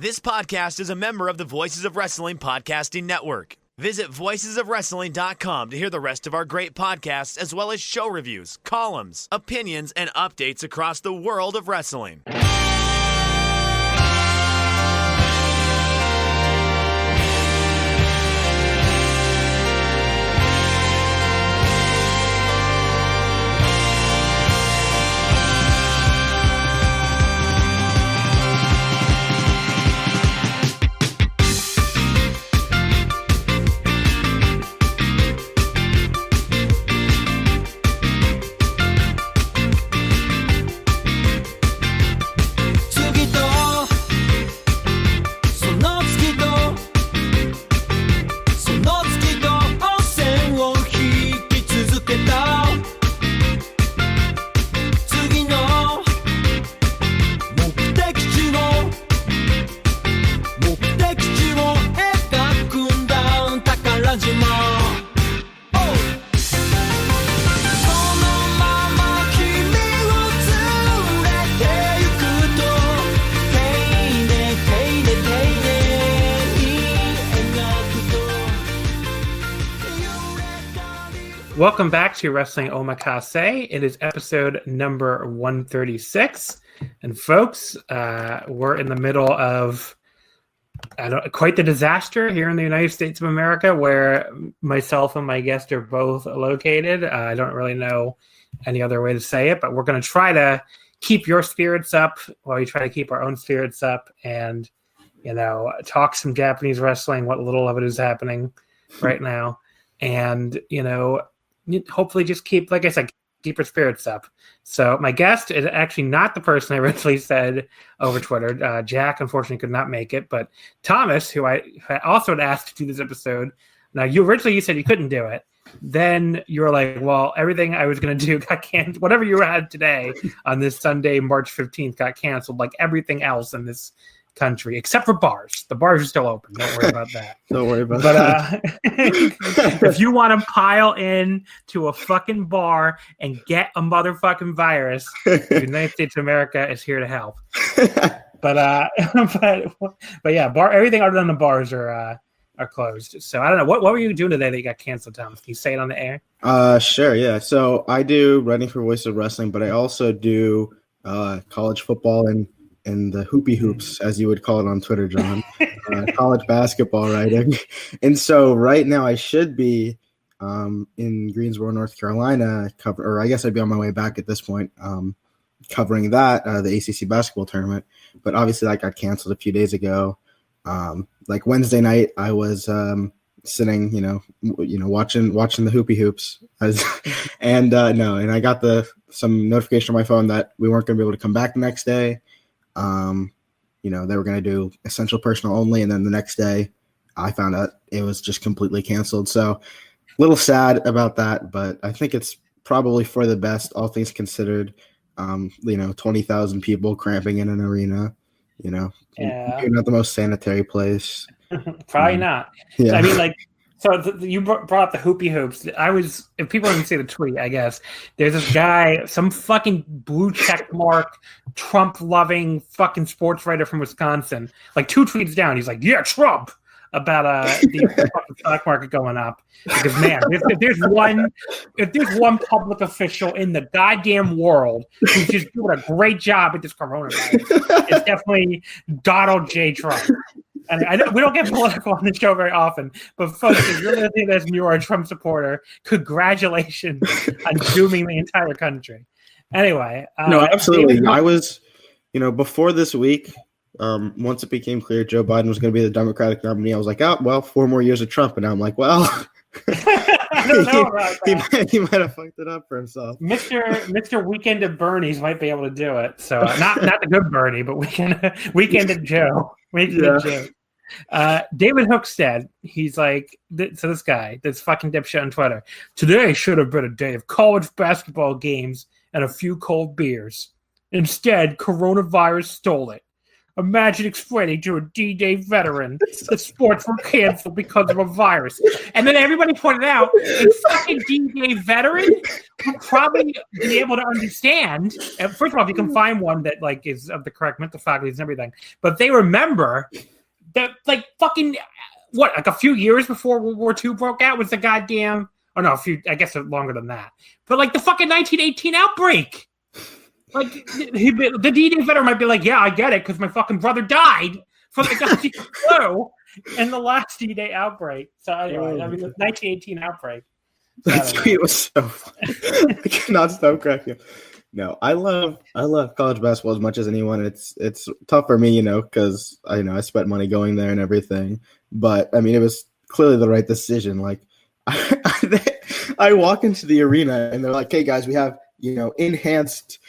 This podcast is a member of the Voices of Wrestling Podcasting Network. Visit voicesofwrestling.com to hear the rest of our great podcasts, as well as show reviews, columns, opinions, and updates across the world of wrestling. Welcome back to Wrestling Omakase. It is episode number 136. And folks, we're in the middle of quite the disaster here in the United States of America, where myself and my guest are both located. I don't really know any other way to say it, but we're going to try to keep your spirits up while we try to keep our own spirits up and, talk some Japanese wrestling, what little of it is happening right now. And, hopefully just keep, like I said, keep your spirits up. So my guest is actually not the person I originally said over Twitter. Jack, unfortunately, could not make it. But Thomas, who I also had asked to do this episode. Now, you said you couldn't do it. Then you were like, well, everything I was going to do got canceled. Whatever you had today on this Sunday, March 15th, got canceled, like everything else in this country, except for bars. The bars are still open. Don't worry about that. Don't worry about that. If you want to pile in to a fucking bar and get a motherfucking virus, the United States of America is here to help. But yeah, everything other than the bars are closed. So I don't know. What were you doing today that you got canceled, Thomas? Can you say it on the air? Sure, yeah. So I do writing for Voice of Wrestling, but I also do college football and the hoopy hoops, as you would call it on Twitter, John, college basketball writing. And so right now I should be in Greensboro, North Carolina, or I guess I'd be on my way back at this point, covering that, the ACC basketball tournament. But obviously that got canceled a few days ago. Like Wednesday night, I was sitting, watching the hoopy hoops, and I got some notification on my phone that we weren't going to be able to come back the next day. They were going to do essential personnel only. And then the next day I found out it was just completely canceled. So a little sad about that, but I think it's probably for the best, all things considered. 20,000 people cramping in an arena, you're not the most sanitary place. Probably not. Yeah. I mean, so you brought up the hoopy hoops. If people didn't see the tweet, I guess, there's this guy, some fucking blue check mark, Trump-loving fucking sports writer from Wisconsin. Like 2 tweets down, he's like, yeah, Trump, about the fucking stock market going up. Because, man, if there's one public official in the goddamn world who's just doing a great job at this coronavirus, it's definitely Donald J. Trump. And we don't get political on the show very often, but folks, if you're listening to this and you're a Trump supporter, congratulations on dooming the entire country. Anyway. No, absolutely. I was, before this week, once it became clear Joe Biden was going to be the Democratic nominee, I was like, 4 more years of Trump. And now I'm like, well, I don't know about that. He might have fucked it up for himself. Mr. Weekend at Bernie's might be able to do it. So not the good Bernie, but Weekend at Joe. Weekend at Joe. David Hookstead, he's like, so this guy, this fucking dipshit on Twitter, today should have been a day of college basketball games and a few cold beers. Instead, coronavirus stole it. Imagine explaining to a D-Day veteran that sports were canceled because of a virus. And then everybody pointed out a fucking D-Day veteran would probably be able to understand. First of all, if you can find one that like is of the correct mental faculties and everything, but they remember that like fucking like a few years before World War II broke out was the goddamn. Oh no, I guess longer than that. But like the fucking 1918 outbreak. Like the D-Day veteran might be like, yeah, I get it because my fucking brother died from the goddamn flu in the last D-Day outbreak. So anyway, the 1918 outbreak. That tweet was so funny. I cannot stop cracking. No, I love college basketball as much as anyone. It's tough for me, because I spent money going there and everything. But I mean, it was clearly the right decision. Like, I walk into the arena and they're like, "Hey guys, we have enhanced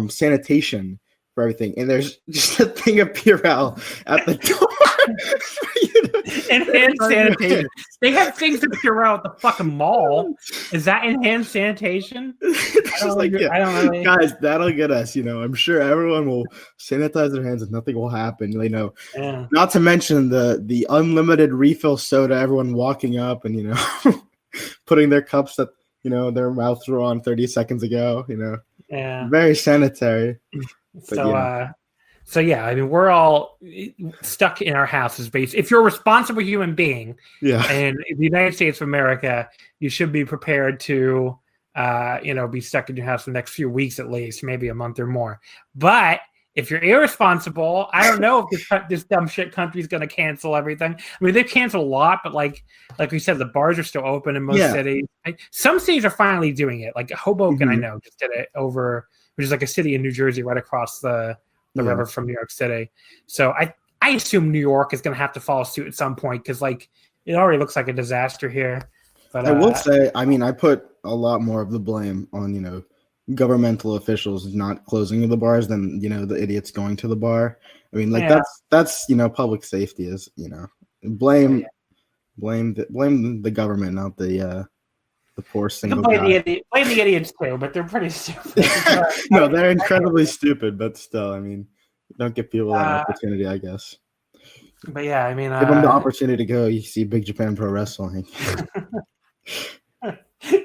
sanitation for everything," and there's just a thing of Purell at the door. Enhanced sanitation. They have things of Purell at the fucking mall. Is that enhanced sanitation? I don't know. Guys, that'll get us. I'm sure everyone will sanitize their hands and nothing will happen. Yeah. Not to mention the unlimited refill soda. Everyone walking up and putting their cups that their mouths were on 30 seconds ago. Yeah. Very sanitary. So yeah, I mean, we're all stuck in our houses. If you're a responsible human being, and in the United States of America, you should be prepared to, be stuck in your house for the next few weeks at least, maybe a month or more. But if you're irresponsible, I don't know if this dumb shit country is going to cancel everything. I mean, they've canceled a lot, but like we said, the bars are still open in most cities. Some cities are finally doing it. Like Hoboken, I know, just did it which is like a city in New Jersey right across the river from New York City. So I assume New York is going to have to follow suit at some point because like it already looks like a disaster here. But I will say, I mean, I put a lot more of the blame on governmental officials not closing the bars than the idiots going to the bar. I mean, like that's public safety is blame the government, not the poor single guy. Blame the idiots too, but they're pretty stupid. No, they're incredibly stupid, but still, I mean, don't give people that opportunity, I guess. But yeah, I mean, give them the opportunity to go. You see Big Japan Pro Wrestling.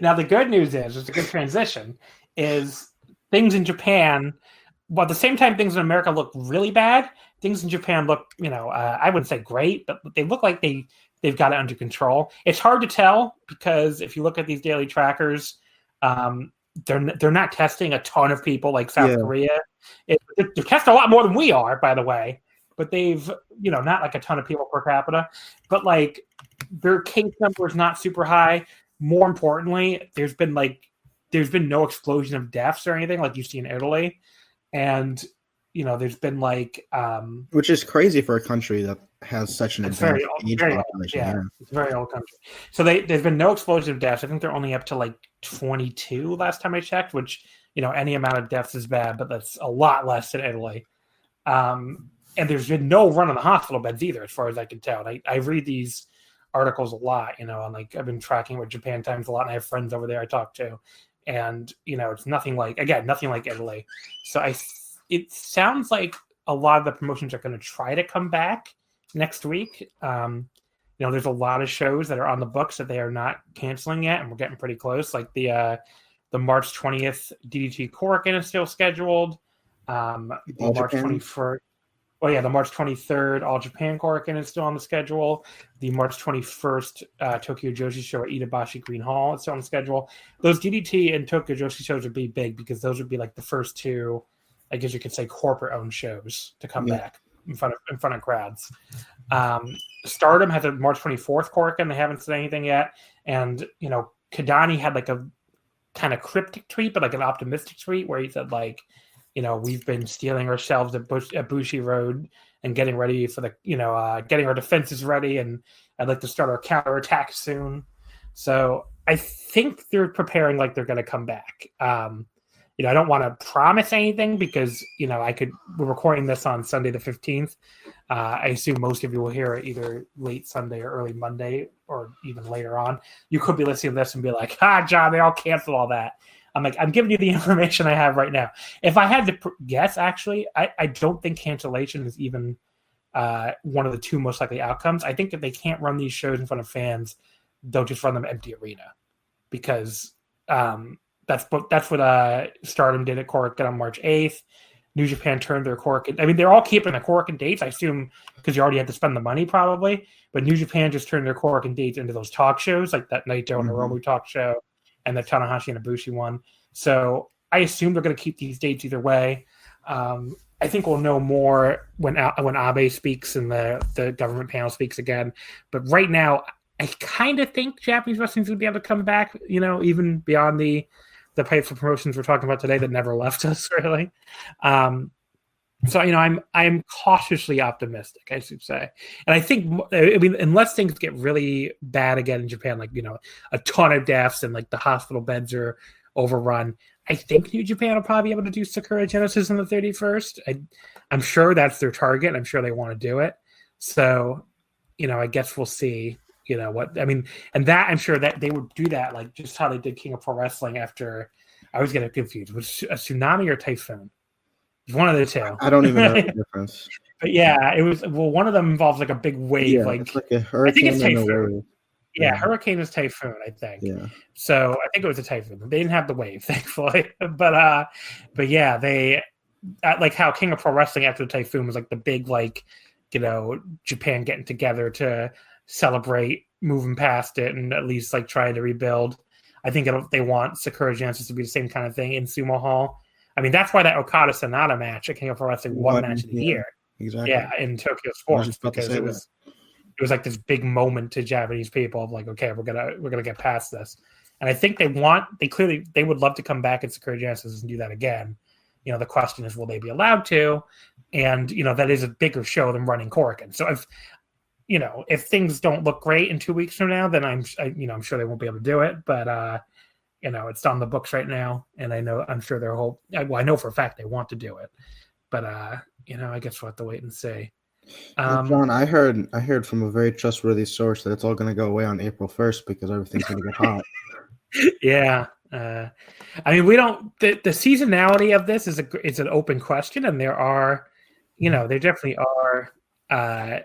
Now the good news is, it's a good transition. Is things in Japan, well, at the same time things in America look really bad, things in Japan look, I wouldn't say great, but they look like they've got it under control. It's hard to tell because if you look at these daily trackers, they're not testing a ton of people like South Korea. They're testing a lot more than we are, by the way, but they've, not like a ton of people per capita, but like their case number is not super high. More importantly, there's been no explosion of deaths or anything like you see in Italy. And, there's been like... which is crazy for a country that has such an advanced age population. Yeah, it's a very old country. So there's been no explosion of deaths. I think they're only up to like 22 last time I checked, which, any amount of deaths is bad, but that's a lot less than Italy. And there's been no run on the hospital beds either, as far as I can tell. And I read these articles a lot, and like I've been tracking with Japan Times a lot, and I have friends over there I talk to. And, it's nothing like Italy. So it sounds like a lot of the promotions are going to try to come back next week. There's a lot of shows that are on the books that they are not canceling yet, and we're getting pretty close. Like the March 20th DDT Korakuen is still scheduled. The March 21st. Well, yeah, the March 23rd All Japan Korakuen is still on the schedule. The March 21st Tokyo Joshi show at Itabashi Green Hall is still on the schedule. Those DDT and Tokyo Joshi shows would be big because those would be like the first two, I guess you could say, corporate-owned shows to come back in front of crowds. Stardom has a March 24th Korakuen. They haven't said anything yet. And, Kadani had like a kind of cryptic tweet, but like an optimistic tweet where he said like, we've been stealing ourselves at Bushi Road and getting ready for the, getting our defenses ready. And I'd like to start our counterattack soon. So I think they're preparing like they're going to come back. I don't want to promise anything because, we're recording this on Sunday the 15th. I assume most of you will hear it either late Sunday or early Monday or even later on. You could be listening to this and be like, John, they all canceled all that. I'm giving you the information I have right now. If I had to guess, actually, I don't think cancellation is even one of the two most likely outcomes. I think if they can't run these shows in front of fans, they'll just run them empty arena, because that's what Stardom did at Korakuen on March 8th. New Japan turned their Korakuen. I mean, they're all keeping the Korakuen dates, I assume, because you already had to spend the money probably. But New Japan just turned their Korakuen dates into those talk shows, like that Naito and Hiromu talk show and the Tanahashi and Ibushi one. So I assume they're going to keep these dates either way. I think we'll know more when Abe speaks and the government panel speaks again. But right now, I kind of think Japanese wrestling's going to be able to come back, even beyond the pay for promotions we're talking about today that never left us, really. So I'm cautiously optimistic, I should say. And I think, unless things get really bad again in Japan, like, a ton of deaths and like the hospital beds are overrun, I think New Japan will probably be able to do Sakura Genesis on the 31st. I'm sure that's their target. I'm sure they want to do it. So, I guess we'll see. And that I'm sure that they would do that, like just how they did King of Pro Wrestling after. I was getting confused. Was a tsunami or typhoon? It was one of the two. I don't even know the difference. But yeah, it was. Well, one of them involves like a big wave. Yeah, it's like a hurricane. I think it's typhoon. And a wave. Yeah, hurricane is typhoon, I think. Yeah. So I think it was a typhoon. They didn't have the wave, thankfully. But yeah, they like how King of Pro Wrestling after the typhoon was like the big, like, Japan getting together to celebrate moving past it and at least like trying to rebuild. I think they want Sakura Genesis to be the same kind of thing in Sumo Hall. I mean, that's why that Okada Sonata match at King of Pro Wrestling won match of the year. Exactly. Yeah, in Tokyo Sports, because it was like this big moment to Japanese people of like, okay, we're gonna get past this. And I think they would love to come back at Sakura Genesis and do that again. The question is, will they be allowed to? And that is a bigger show than running Korakuen. So if things don't look great in 2 weeks from now, then I'm sure they won't be able to do it. But it's on the books right now, and I'm sure I know for a fact they want to do it. But I guess we'll have to wait and see. John, I heard from a very trustworthy source that it's all going to go away on April 1st because everything's going to get hot. Yeah. We don't. The seasonality of this is an open question, and there are, there definitely are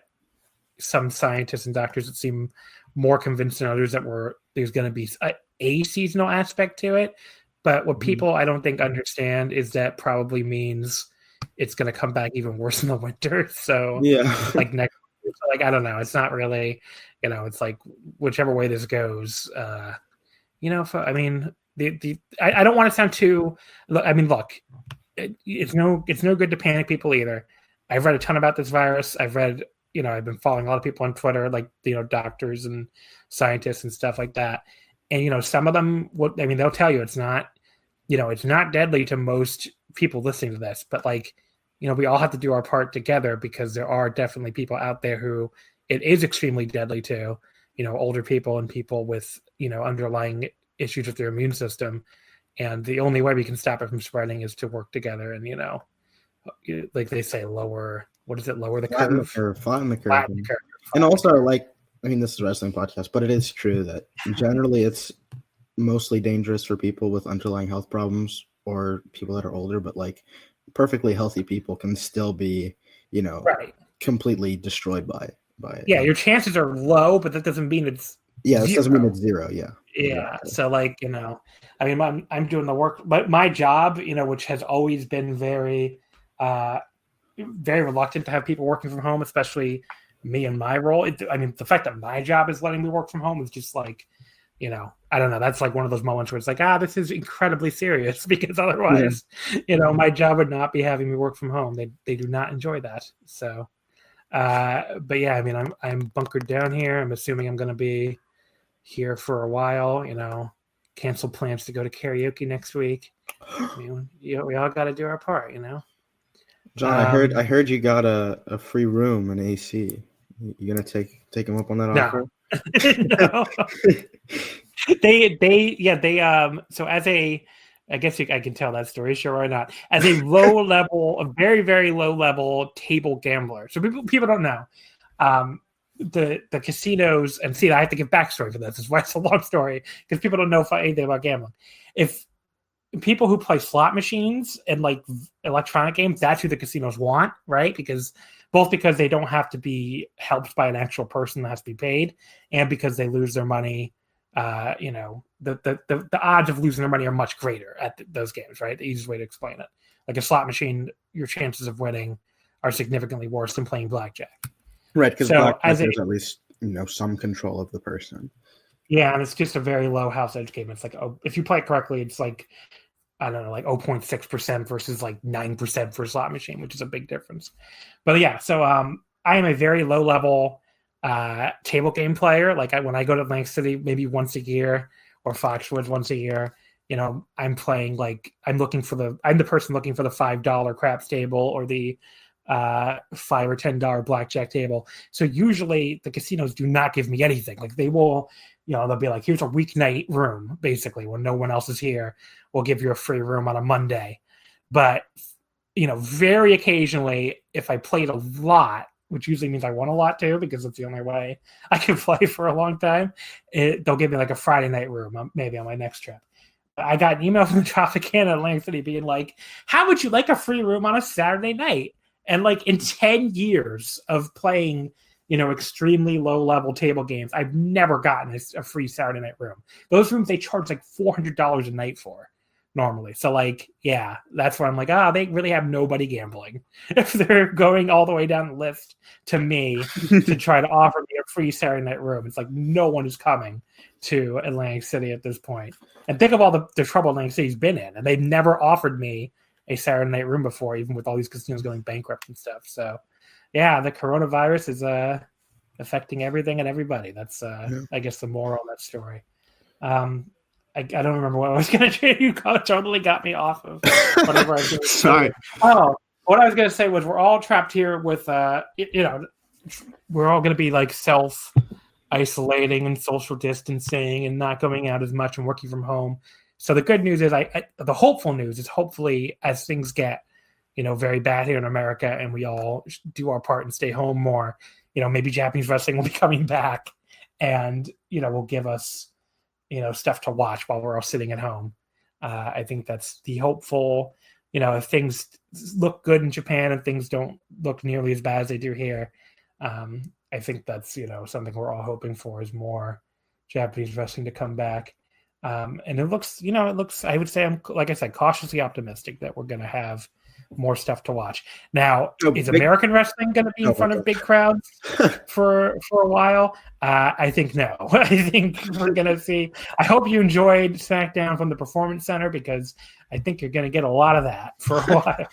some scientists and doctors that seem more convinced than others that there's going to be a seasonal aspect to it. But what people I don't think understand is that probably means it's going to come back even worse in the winter. So like next, I don't know. It's not really, it's like whichever way this goes. I don't want to sound too. Look, it's no good to panic people either. I've read a ton about this virus. I've read, I've been following a lot of people on Twitter, like doctors and scientists and stuff like that. And some of them, they'll tell you it's not, it's not deadly to most people listening to this, but we all have to do our part together, because there are definitely people out there who it is extremely deadly to, older people and people with, underlying issues with their immune system. And the only way we can stop it from spreading is to work together and, like they say, lower the curve? Flatten the curve. And also, this is a wrestling podcast, but it is true that generally it's mostly dangerous for people with underlying health problems or people that are older, but perfectly healthy people can still be, completely destroyed by it. Yeah, your chances are low, but that doesn't mean it's zero. It doesn't mean it's zero. Yeah. Yeah. Exactly. So I'm doing the work, but my job, which has always been very, very reluctant to have people working from home, especially me and my role. The fact that my job is letting me work from home is just I don't know. That's one of those moments where it's this is incredibly serious, because otherwise, my job would not be having me work from home. They do not enjoy that. So, but yeah, I'm bunkered down here. I'm assuming I'm going to be here for a while. Cancel plans to go to karaoke next week. We all got to do our part. John, I heard you got a free room and AC. You gonna take him up on that offer? No. They so as a, I guess I can tell that story, sure or not, as a a very, very low level table gambler. So people don't know. The casinos, and see, I have to give backstory for this. This is why it's a long story, because people don't know anything about gambling. If people who play slot machines and like electronic games, that's who the casinos want, right? Because they don't have to be helped by an actual person that has to be paid, and because they lose their money, the odds of losing their money are much greater at those games, right? The easiest way to explain it. Like a slot machine, your chances of winning are significantly worse than playing blackjack. Right, because blackjack there's at least some control of the person. Yeah, and it's just a very low house edge game. It's like, if you play it correctly, it's like, I don't know, like 0.6% versus like 9% for a slot machine, which is a big difference. But yeah, so I am a very low level table game player. Like when I go to Atlantic City, maybe once a year, or Foxwoods once a year, I'm playing I'm the person looking for the $5 craps table or the $5 or $10 blackjack table. So usually the casinos do not give me anything. Like they will, they'll be like, here's a weeknight room, basically, when no one else is here. We'll give you a free room on a Monday. But, very occasionally, if I played a lot, which usually means I won a lot too, because it's the only way I can play for a long time, they'll give me like a Friday night room, maybe on my next trip. I got an email from the Tropicana in Atlantic City being like, how would you like a free room on a Saturday night? And like in 10 years of playing, extremely low level table games, I've never gotten a free Saturday night room. Those rooms they charge like $400 a night for normally. So like, yeah, that's where I'm like, they really have nobody gambling if they're going all the way down the list to me to try to offer me a free Saturday night room. It's like no one is coming to Atlantic City at this point. And think of all the trouble Atlantic City's been in, and they've never offered me a Saturday night room before, even with all these casinos going bankrupt and stuff. So yeah, the coronavirus is affecting everything and everybody. That's I guess the moral of that story. I don't remember what I was going to say. You totally got me off of whatever I was going to say. Sorry. Oh, what I was going to say was we're all trapped here with, we're all going to be like self-isolating and social distancing and not going out as much and working from home. So the good news is, the hopeful news is hopefully as things get, very bad here in America and we all do our part and stay home more, maybe Japanese wrestling will be coming back and, will give us, stuff to watch while we're all sitting at home. I think that's the hopeful, if things look good in Japan and things don't look nearly as bad as they do here. I think that's, something we're all hoping for is more Japanese wrestling to come back. And it looks, I would say like I said, cautiously optimistic that we're going to have more stuff to watch. Now, is American wrestling going to be in front of big crowds for a while? I think no. I think we're going to see. I hope you enjoyed SmackDown from the Performance Center because I think you're going to get a lot of that for a while.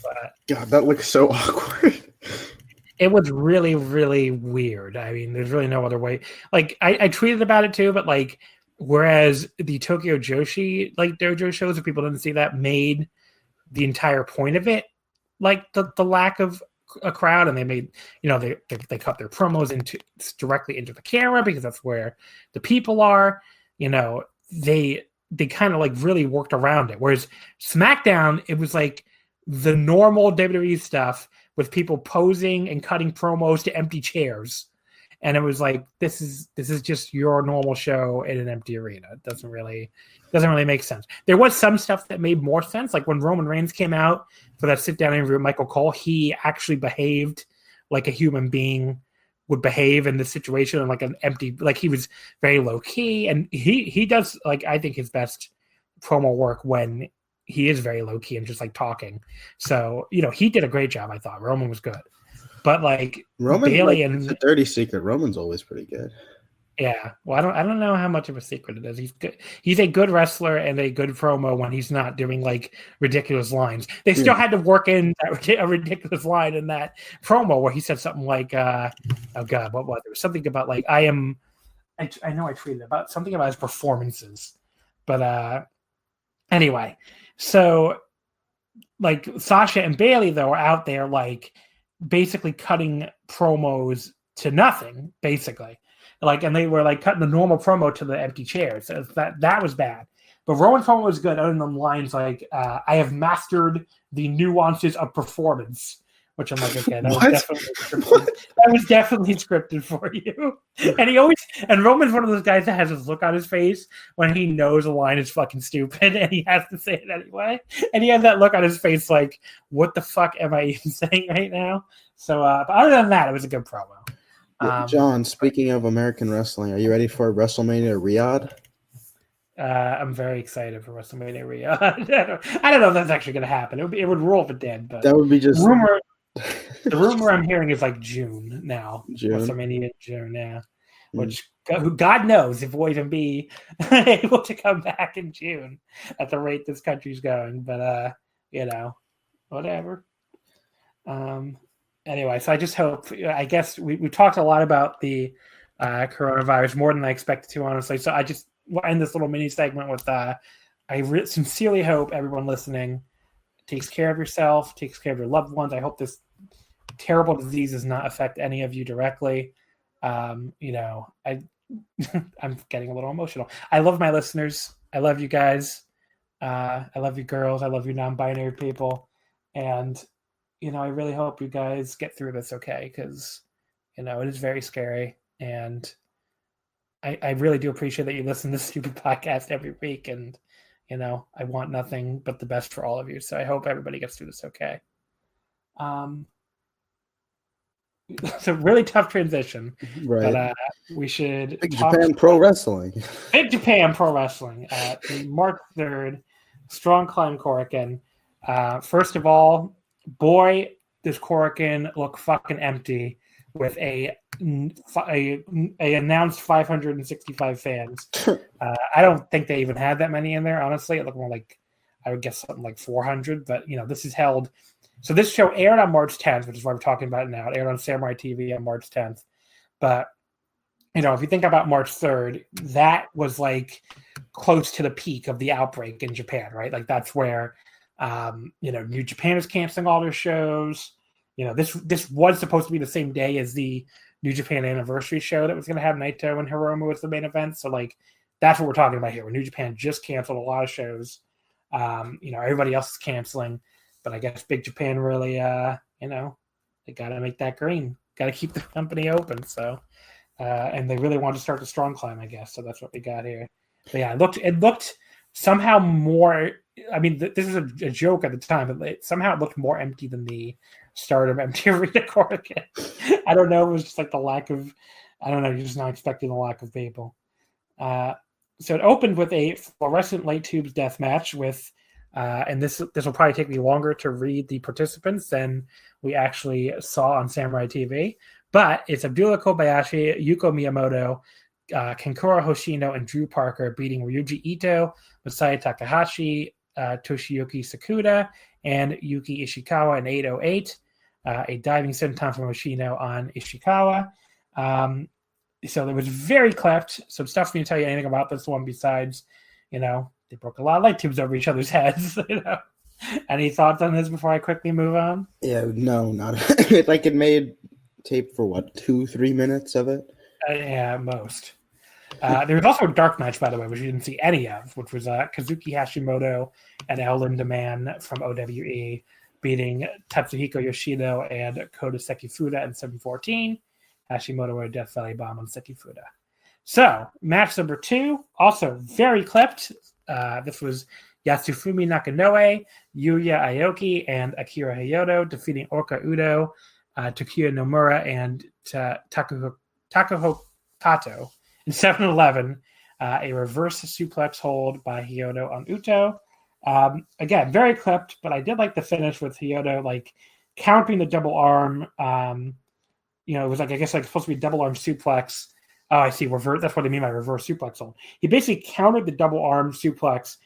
But God, that looks so awkward. It was really, really weird. I mean, there's really no other way. Like, I tweeted about it too, but like, whereas the Tokyo Joshi dojo shows, if people didn't see that, made the entire point of it like the lack of a crowd, and they made they cut their promos directly into the camera because that's where the people are. They kind of like really worked around it, whereas SmackDown, it was like the normal WWE stuff with people posing and cutting promos to empty chairs. And it was like, this is just your normal show in an empty arena. It doesn't really make sense. There was some stuff that made more sense. Like when Roman Reigns came out for that sit down interview with Michael Cole, he actually behaved like a human being would behave in this situation, and like an empty, like he was very low key. And he does, like, I think his best promo work when he is very low key and just like talking. So, he did a great job. I thought Roman was good. But like Bailey and it's a dirty secret. Roman's always pretty good. Yeah. Well, I don't know how much of a secret it is. He's good. He's a good wrestler and a good promo when he's not doing like ridiculous lines. They still had to work in a ridiculous line in that promo where he said something like, oh God, what was it? It was something about like, I know I tweeted about something about his performances, but anyway, so like Sasha and Bailey though are out there like basically cutting promos to nothing, basically. Like, and they were like cutting the normal promo to the empty chairs. So that was bad. But Roman's promo was good, other than lines like, I have mastered the nuances of performance, which I'm like, okay, What? that was definitely scripted for you. And Roman's one of those guys that has this look on his face when he knows a line is fucking stupid and he has to say it anyway. And he has that look on his face like, what the fuck am I even saying right now? So, but other than that, it was a good promo. John, speaking of American wrestling, are you ready for WrestleMania Riyadh? I'm very excited for WrestleMania Riyadh. I don't know if that's actually going to happen. It would rule if it did, but That would be just the rumor I'm hearing is like June now. WrestleMania in June, yeah. Which God knows if we'll even be able to come back in June at the rate this country's going. But whatever. Anyway, so I just hope. I guess we talked a lot about the coronavirus, more than I expected to, honestly. So I just will end this little mini segment with I sincerely hope everyone listening takes care of yourself, takes care of your loved ones. I hope this terrible disease does not affect any of you directly. I'm getting a little emotional. I love my listeners. I love you guys. I love you girls. I love you non-binary people. And, I really hope you guys get through this okay, because, it is very scary. And I really do appreciate that you listen to this stupid podcast every week. And, I want nothing but the best for all of you. So I hope everybody gets through this okay. It's a really tough transition. Right. But we should Big Japan Pro Wrestling. Big Japan Pro Wrestling at March 3rd, Strong Climb Korakuen. First of all, boy, does Korakuen look fucking empty with a announced 565 fans. I don't think they even had that many in there, honestly. It looked more like, I would guess something like 400, but this is held. So this show aired on March 10th, which is why we're talking about it now. It aired on Samurai TV on March 10th. But, if you think about March 3rd, that was like close to the peak of the outbreak in Japan, right? Like that's where, New Japan is canceling all their shows. This was supposed to be the same day as the New Japan anniversary show that was going to have Naito and Hiromu as the main event. So like, that's what we're talking about here. Where New Japan just canceled a lot of shows. Everybody else is canceling. But I guess Big Japan really, they got to make that green. Got to keep the company open. So, and they really want to start the Strong Climb, I guess. So that's what we got here. But yeah, it looked somehow more. I mean, this is a joke at the time, but somehow it looked more empty than the Stardom empty arena Korakuen. I don't know. It was just like the lack of. I don't know. You're just not expecting the lack of people. So it opened with a fluorescent light tubes death match with. And this will probably take me longer to read the participants than we actually saw on Samurai TV. But it's Abdullah Kobayashi, Yuko Miyamoto, Kankura Hoshino, and Drew Parker beating Ryuji Ito, Masaya Takahashi, Toshiyuki Sakuda, and Yuki Ishikawa in 808. A diving senton from Hoshino on Ishikawa. So it was very clipped. Some stuff for me to tell you anything about this one besides, they broke a lot of light tubes over each other's heads. Any thoughts on this before I quickly move on? Yeah, no, not like it made tape for what, 2-3 minutes of it? Yeah, most. There was also a dark match, by the way, which you didn't see any of, which was Kazuki Hashimoto and El Lindaman from OWE beating Tatsuhiko Yoshino and Kota Sekifuda in 7:14. Hashimoto with a Death Valley Bomb on Sekifuda. So, match number 2, also very clipped. This was Yasufumi Nakanoe, Yuya Aoki, and Akira Hayoto defeating Orka Udo, Takuya Nomura, and Takuho Kato in 7-11. A reverse suplex hold by Hayoto on Uto. Again, very clipped, but I did like the finish with Hayoto, like countering the double arm. It was like, I guess, like supposed to be double arm suplex. Oh, I see. Reverse. That's what I mean by reverse suplex hold. He basically countered the double arm suplex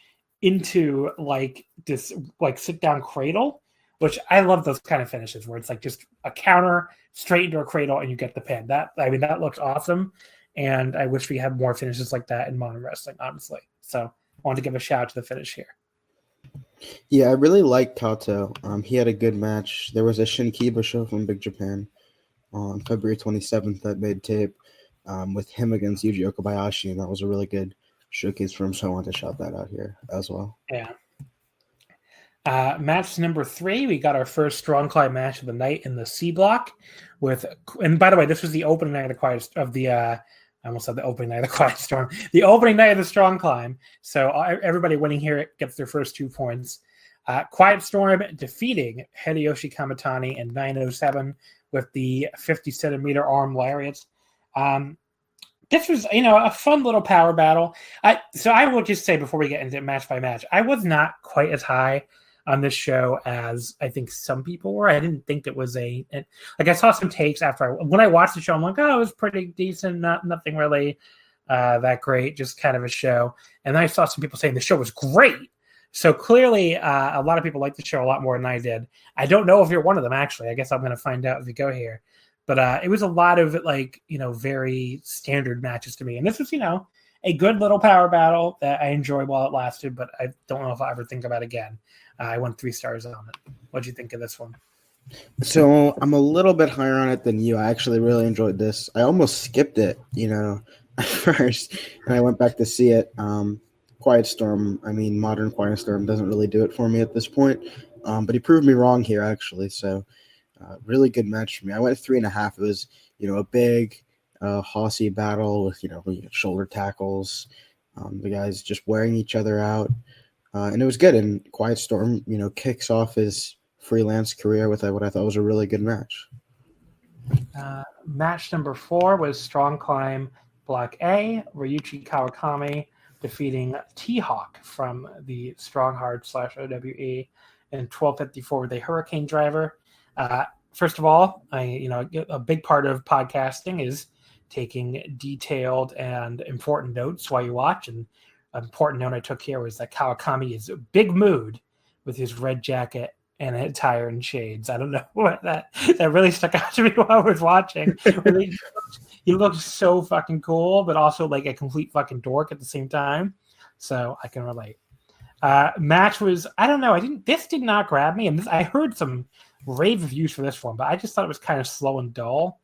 into like this like sit down cradle, which I love those kind of finishes where it's like just a counter straight into a cradle and you get the pin. That looks awesome, and I wish we had more finishes like that in modern wrestling, honestly. So I wanted to give a shout out to the finish here. Yeah, I really like Kato. He had a good match. There was a Shinkiba show from Big Japan on February 27th that made tape. With him against Yuji Okabayashi, and that was a really good showcase for him, so I wanted to shout that out here as well. Yeah. Match number 3, we got our first Strong Climb match of the night in the C block and by the way, this was the opening night of the I almost said the opening night of the Quiet Storm. The opening night of the Strong Climb. So everybody winning here gets their first 2 points. Quiet Storm defeating Hideyoshi Kamitani in 9:07 with the 50-centimeter arm lariat. This was, a fun little power battle. So I will just say before we get into match by match, I was not quite as high on this show as I think some people were. I didn't think it was I saw some takes when I watched the show. I'm like, oh, it was pretty decent. Nothing really that great, just kind of a show. And then I saw some people saying the show was great. So clearly a lot of people liked the show a lot more than I did. I don't know if you're one of them, actually. I guess I'm going to find out as we go here. But it was a lot of very standard matches to me. And this was, a good little power battle that I enjoyed while it lasted, but I don't know if I'll ever think about it again. I went 3 stars on it. What'd you think of this one? So I'm a little bit higher on it than you. I actually really enjoyed this. I almost skipped it, at first, and I went back to see it. Quiet Storm, modern Quiet Storm doesn't really do it for me at this point, but he proved me wrong here, actually. So really good match for me. I went 3.5. It was, a big hossy battle with, shoulder tackles, the guys just wearing each other out. And it was good. And Quiet Storm, kicks off his freelance career with what I thought was a really good match. Match number 4 was Strong Climb Block A, Ryuichi Kawakami defeating T-Hawk from the Strong Hard /OWE in 12:54 with a Hurricane Driver. First of all, a big part of podcasting is taking detailed and important notes while you watch. And an important note I took here was that Kawakami is a big mood with his red jacket and a attire and shades. I don't know what that really stuck out to me while I was watching. Really, he looked so fucking cool, but also like a complete fucking dork at the same time. So I can relate. Match was, I don't know. This did not grab me. And I heard some rave reviews for this one, but I just thought it was kind of slow and dull.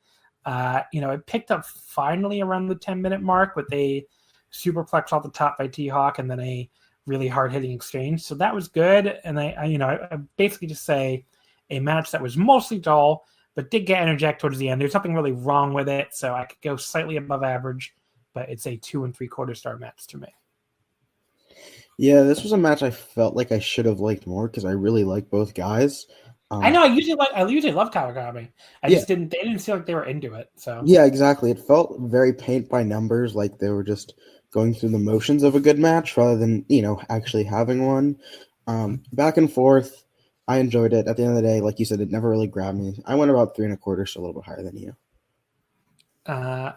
It picked up finally around the 10-minute mark with a superplex off the top by T-Hawk and then a really hard-hitting exchange. So that was good. And I basically just say a match that was mostly dull, but did get interject towards the end. There's nothing really wrong with it, so I could go slightly above average, but it's a 2 3/4 star match to me. Yeah, this was a match I felt like I should have liked more because I really like both guys. I know. I usually love Kawakami. They didn't feel like they were into it. So yeah, exactly. It felt very paint by numbers, like they were just going through the motions of a good match rather than actually having one. Back and forth. I enjoyed it. At the end of the day, like you said, it never really grabbed me. I went about 3 1/4, so a little bit higher than you.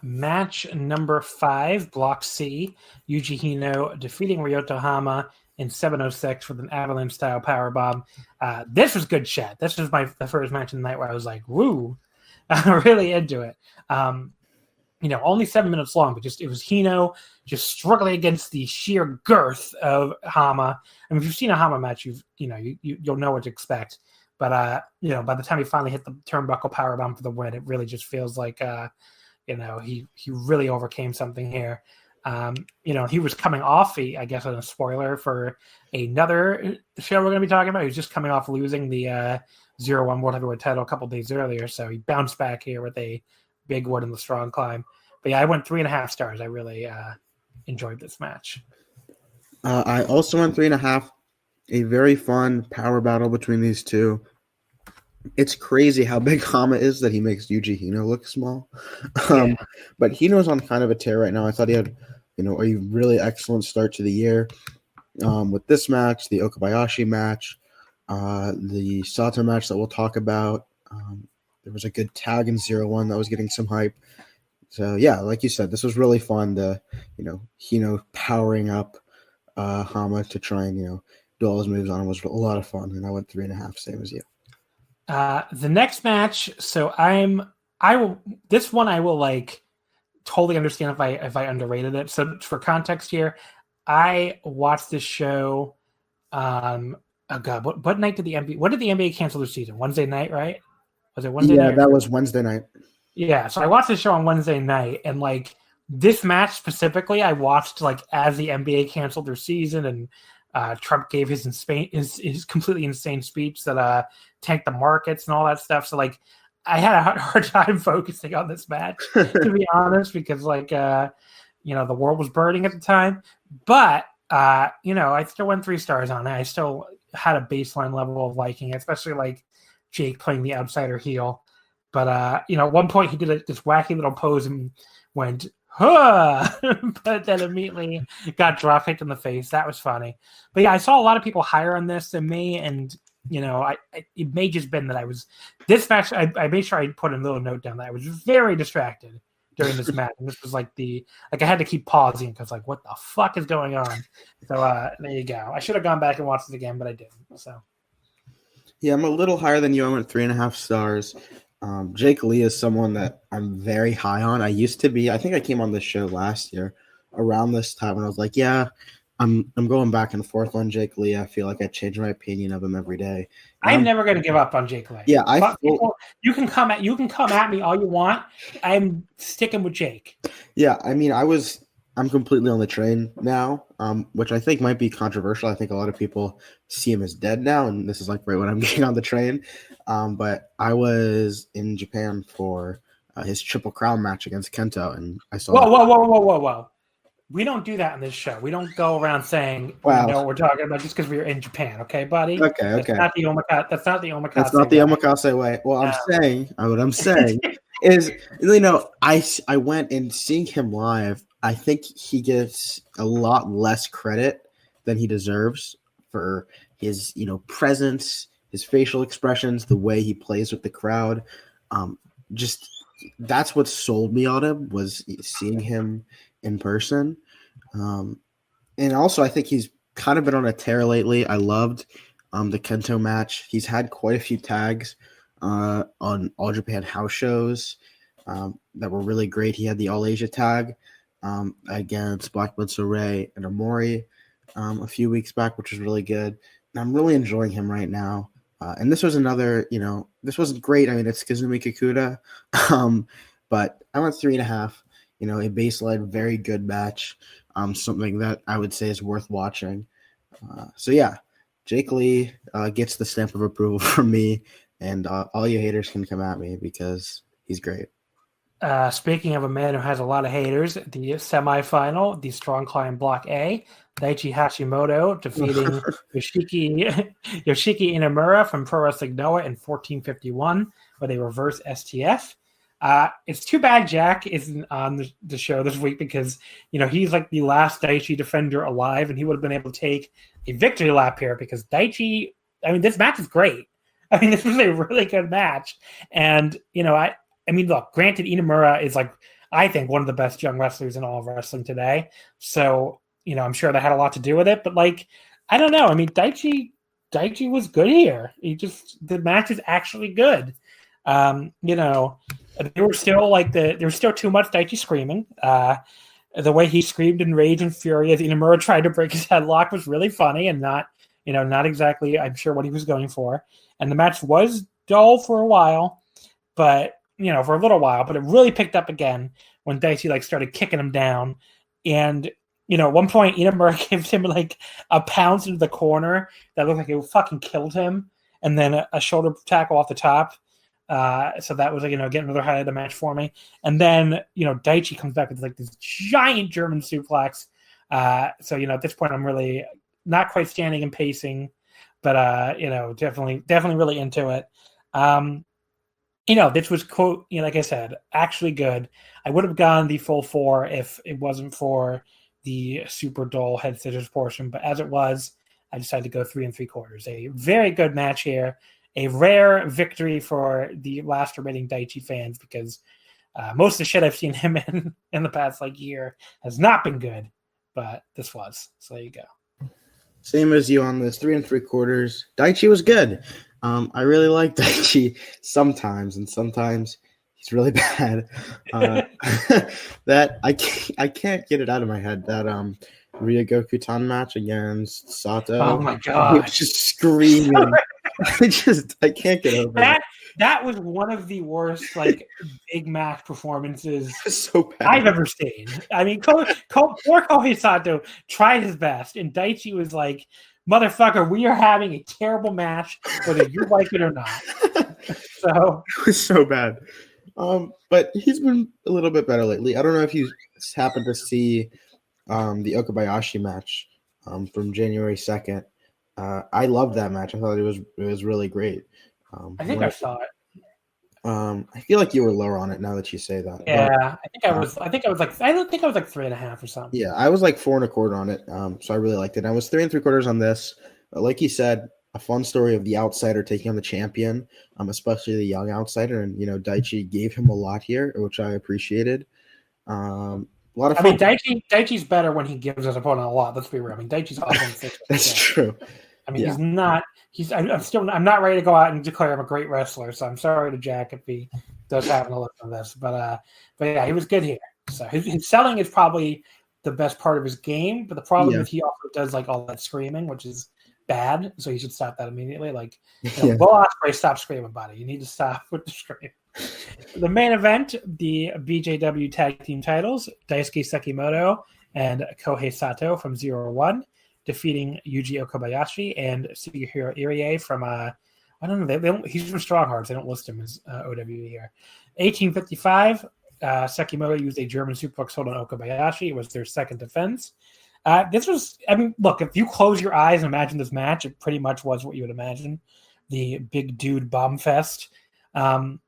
Match number 5, Block C, Yuji Hino defeating Ryota Hama in 7:06 with an avalanche-style powerbomb. This was good shit. This was the first match of the night where I was like, woo, I'm really into it. Only 7 minutes long, but it was Hino just struggling against the sheer girth of Hama. I mean, if you've seen a Hama match, you'll know what to expect. But by the time he finally hit the turnbuckle powerbomb for the win, it really just feels like he really overcame something here. He was coming off, I guess, on a spoiler for another show we're going to be talking about. He was just coming off losing the ZERO1 World Heavyweight title a couple days earlier, so he bounced back here with a big win in the Strong Climb. But yeah, I went 3.5 stars. I really enjoyed this match. I also went 3.5. A very fun power battle between these two. It's crazy how big Hama is that he makes Yuji Hino look small. But Hino's on kind of a tear right now. I thought he had, a really excellent start to the year with this match, the Okabayashi match, the Sato match that we'll talk about. There was a good tag in ZERO1 that was getting some hype. So, yeah, like you said, this was really fun. Hino powering up Hama to try and, do all his moves on him was a lot of fun. And I went 3.5, same as you. The next match, so this one I will like totally understand if I underrated it. So for context here, I watched this show. Oh God, what night did the NBA cancel their season? Wednesday night, right? Was it Wednesday night? Yeah, that was Wednesday night. Yeah, so I watched the show on Wednesday night, and like this match specifically, I watched like as the NBA canceled their season, and Trump gave his completely insane speech that tanked the markets and all that stuff. So like, I had a hard time focusing on this match, to be honest, because like, the world was burning at the time. But, I still went 3 stars on it. I still had a baseline level of liking it, especially like Jake playing the outsider heel. But, at one point he did this wacky little pose and went, huh! But then immediately got drop kicked in the face. That was funny. But yeah, I saw a lot of people higher on this than me, and it may just been that this match. I made sure I put a little note down that I was very distracted during this match, and this was like I had to keep pausing because like, what the fuck is going on? So there you go. I should have gone back and watched it again, but I didn't. So yeah, I'm a little higher than you. I went 3.5 stars. Jake Lee is someone that I'm very high on. I used to be. I think I came on this show last year around this time, and I was like, yeah. I'm going back and forth on Jake Lee. I feel like I change my opinion of him every day. I'm never going to give up on Jake Lee. Yeah, you can come at me all you want. I'm sticking with Jake. Yeah, I mean, I'm completely on the train now, which I think might be controversial. I think a lot of people see him as dead now, and this is like right when I'm getting on the train. But I was in Japan for his Triple Crown match against Kento, and I saw. Whoa! We don't do that on this show. We don't go around saying, wow, we know what we're talking about just because we were in Japan. Okay, buddy? Okay. That's not the Omakase. That's not the Omakase. That's not the Omakase way. Well, what I'm saying is, I went and seeing him live, I think he gets a lot less credit than he deserves for his, presence, his facial expressions, the way he plays with the crowd. Just that's what sold me on him, was seeing him in person. And also I think he's kind of been on a tear lately. I loved the Kento match. He's had quite a few tags on All Japan house shows that were really great. He had the All Asia tag against Black Ray and Omori a few weeks back, which was really good. And I'm really enjoying him right now. And this was another, this wasn't great. I mean, it's Kazumi Kikuta, but I went 3.5. A baseline, very good match. Something that I would say is worth watching. So yeah, Jake Lee gets the stamp of approval from me, and all you haters can come at me because he's great. Speaking of a man who has a lot of haters, the semifinal, the Strong Climb Block A, Daichi Hashimoto defeating Yoshiki Inamura from Pro Wrestling Noah in 1451 with a reverse STF. It's too bad Jack isn't on the show this week because, he's like the last Daichi defender alive, and he would have been able to take a victory lap here because Daichi, this match is great. This was a really good match. And, look, granted, Inamura is I think one of the best young wrestlers in all of wrestling today. So, I'm sure that had a lot to do with it, but I don't know. Daichi was good here. The match is actually good. There was still too much Daichi screaming. The way he screamed in rage and fury as Inamura tried to break his headlock was really funny and not exactly, I'm sure, what he was going for. And the match was dull for a while, but for a little while, but it really picked up again when Daichi started kicking him down. And at one point Inamura gives him a pounce into the corner that looked like it fucking killed him, and then a shoulder tackle off the top. So that was getting another highlight of the match for me. And then Daichi comes back with this giant German suplex. So at this point I'm really not quite standing and pacing, but definitely really into it. This was, quote, like I said, actually good. I would have gone the full 4 if it wasn't for the super dull head scissors portion, but as it was, I decided to go 3 3/4. A very good match here. A rare victory for the last remaining Daichi fans because most of the shit I've seen him in the past year has not been good, but this was. So there you go. Same as you on this 3 3/4. Daichi was good. I really like Daichi sometimes, and sometimes he's really bad. That I can't get it out of my head. That Ryogoku-tan match against Sato. Oh my god! He was just screaming. I can't get over that. that was one of the worst like big match performances So bad. I've ever seen. I mean, poor Kohei Sato tried his best, and Daichi was like, "Motherfucker, we are having a terrible match, whether you like it or not." So it was so bad. But he's been a little bit better lately. I don't know if you happened to see the Okabayashi match from January 2nd. I loved that match. I thought it was really great. I think I saw it. I feel like you were lower on it now that you say that. Yeah, but, I think I was like 3.5 or something. Yeah, I was like 4.25 on it. So I really liked it. I was 3.75 on this. Like you said, a fun story of the outsider taking on the champion, especially the young outsider, and Daichi gave him a lot here, which I appreciated. A lot of fun. I mean, Daichi's better when he gives his opponent a lot. Let's be real. I mean, Daichi's awesome. That's true. I mean, he's not. I'm not ready to go out and declare him a great wrestler. So I'm sorry to Jack if he does happen to look at this, but yeah, he was good here. So his selling is probably the best part of his game. But the problem is he also does like all that screaming, which is bad. So he should stop that immediately. Like, Will Ospreay, stop screaming, buddy. You need to stop with the scream. The main event, the BJW tag team titles, Daisuke Sekimoto and Kohei Sato from ZERO1 defeating Yuji Okabayashi and Sugiura Irie from I don't know. He's from Strong Hearts. They don't list him as OWE here. 1855, Sekimoto used a German suplex hold on Okabayashi. It was their second defense. This was, I mean, look, if you close your eyes and imagine this match, it pretty much was what you would imagine. The big dude bomb fest. My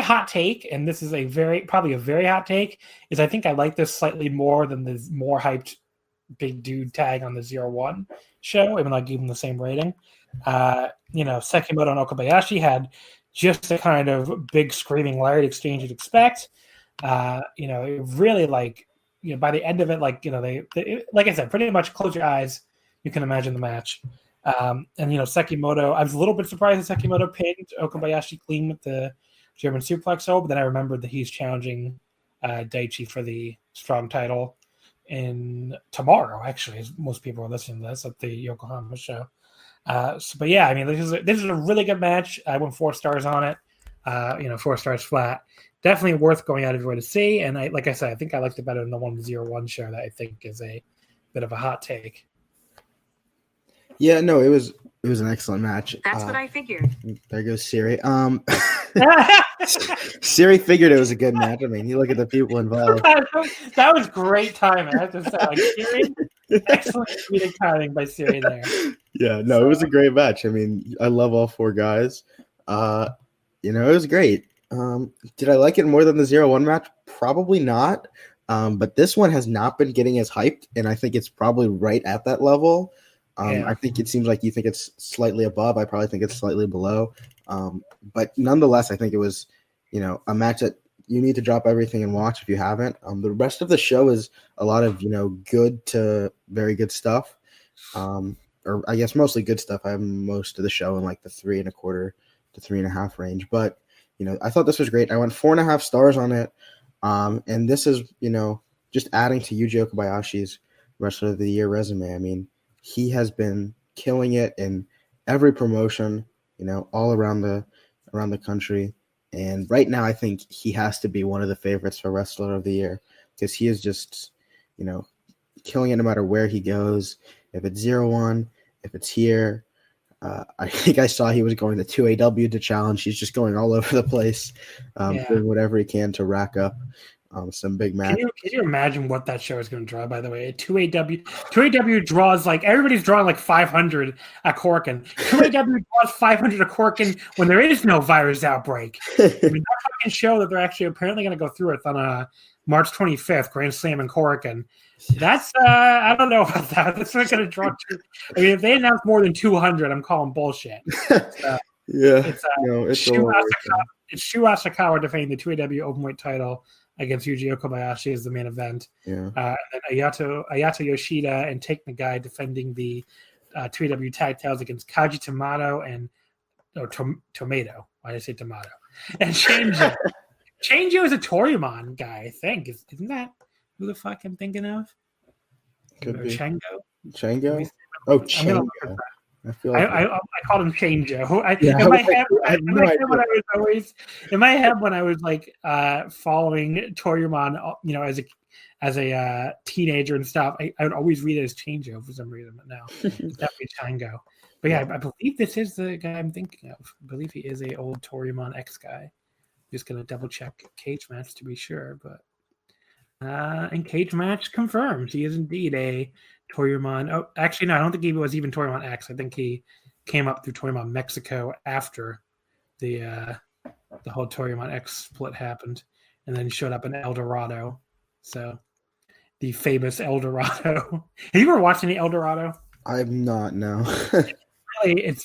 hot take, and this is probably a very hot take, is I think I like this slightly more than the more hyped big dude tag on the ZERO1 show, even though I gave them the same rating. Sekimoto and Okabayashi had just the kind of big screaming lariat exchange you'd expect. It really by the end of it, they like I said, pretty much close your eyes, you can imagine the match. Sekimoto, I was a little bit surprised that Sekimoto pinned Okabayashi clean with the German suplex hold, but then I remembered that he's challenging Daichi for the strong title tomorrow, actually, as most people are listening to this at the Yokohama show. But yeah, I mean, this is a really good match. I went 4 stars on it. 4 stars flat. Definitely worth going out of your way to see. And I said, I think I liked it better than the 101 show that I think is a bit of a hot take. Yeah, no, it was an excellent match. That's what I figured. There goes Siri. Siri figured it was a good match. I mean, you look at the people involved. That was great timing. I have to say, Siri, excellent comedic timing by Siri there. Yeah, no, it was a great match. I mean, I love all 4 guys. It was great. Did I like it more than the ZERO1 match? Probably not. But this one has not been getting as hyped, and I think it's probably right at that level. I think it seems like you think it's slightly above. I probably think it's slightly below. But nonetheless, I think it was, a match that you need to drop everything and watch if you haven't. The rest of the show is a lot of, good to very good stuff. Or I guess mostly good stuff. I have most of the show in like the 3.25 to 3.5 range. But, I thought this was great. I went 4.5 stars on it. And this is, just adding to Yuji Okabayashi's Wrestler of the Year resume. I mean, he has been killing it in every promotion, all around the country. And right now, I think he has to be one of the favorites for Wrestler of the Year because he is just, killing it no matter where he goes. If it's ZERO1, if it's here. I think I saw he was going to 2AW to challenge. He's just going all over the place, doing whatever he can to rack up some big matches. Can you imagine what that show is going to draw, by the way? 2AW draws everybody's drawing 500 at Korakuen. 2AW draws 500 at Korakuen when there is no virus outbreak. I mean, that fucking show that they're actually apparently going to go through it on March 25th, Grand Slam in Korakuen. That's I don't know about that. That's not going to draw. If they announce more than 200, I'm calling bullshit. It's Shu Asakawa defending the 2AW Openweight title against Yuji Okabayashi as the main event. And then Ayato Yoshida and Take Nagai defending the 2AW tag titles against Kaji Tomato. Why did I say tomato? And Shanjo. Shanjo is a Toryumon guy, I think. Isn't that who the fuck I'm thinking of? Could be. Shango? Shango? Oh, Shango. I feel like I called him Chango. In my head when I was like following Toryumon, as a teenager and stuff, I would always read it as Chango for some reason. But now it's definitely Chango. But yeah, I believe this is the guy I'm thinking of. I believe he is a old Toryumon X guy. Just gonna double check cage match to be sure, but and cage match confirms he is indeed a Toryumon. Oh, actually, no, I don't think he was even Toryumon X. I think he came up through Toryumon Mexico after the whole Toryumon X split happened, and then he showed up in El Dorado. So the famous El Dorado. Have you ever watched any El Dorado? I'm not. No. Really,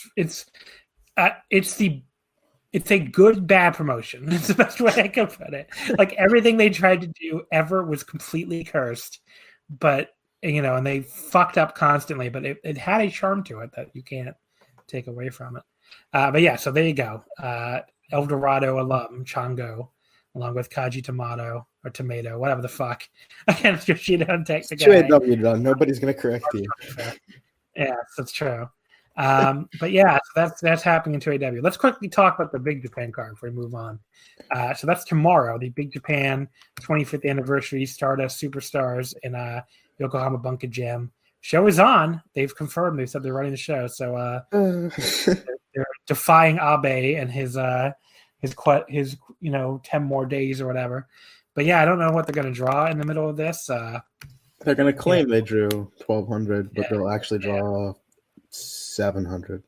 it's a good bad promotion. It's the best way I can put it. Like everything they tried to do ever was completely cursed, but and they fucked up constantly. But it had a charm to it that you can't take away from it. But yeah, so there you go. El Dorado alum Chango, along with Kaji Tomato or Tomato, whatever the fuck. I can't just shit on text again. UAW done. Nobody's gonna correct you. Yeah, that's true. But yeah, so that's happening in 2AW. Let's quickly talk about the Big Japan card before we move on. So that's tomorrow, the Big Japan 25th anniversary Stardust Superstars in Yokohama Bunker Gym. Show is on. They've confirmed. They said they're running the show. So they're defying Abe and his 10 more days or whatever. But yeah, I don't know what they're going to draw in the middle of this. They're going to claim they drew 1,200, but they'll actually draw 700.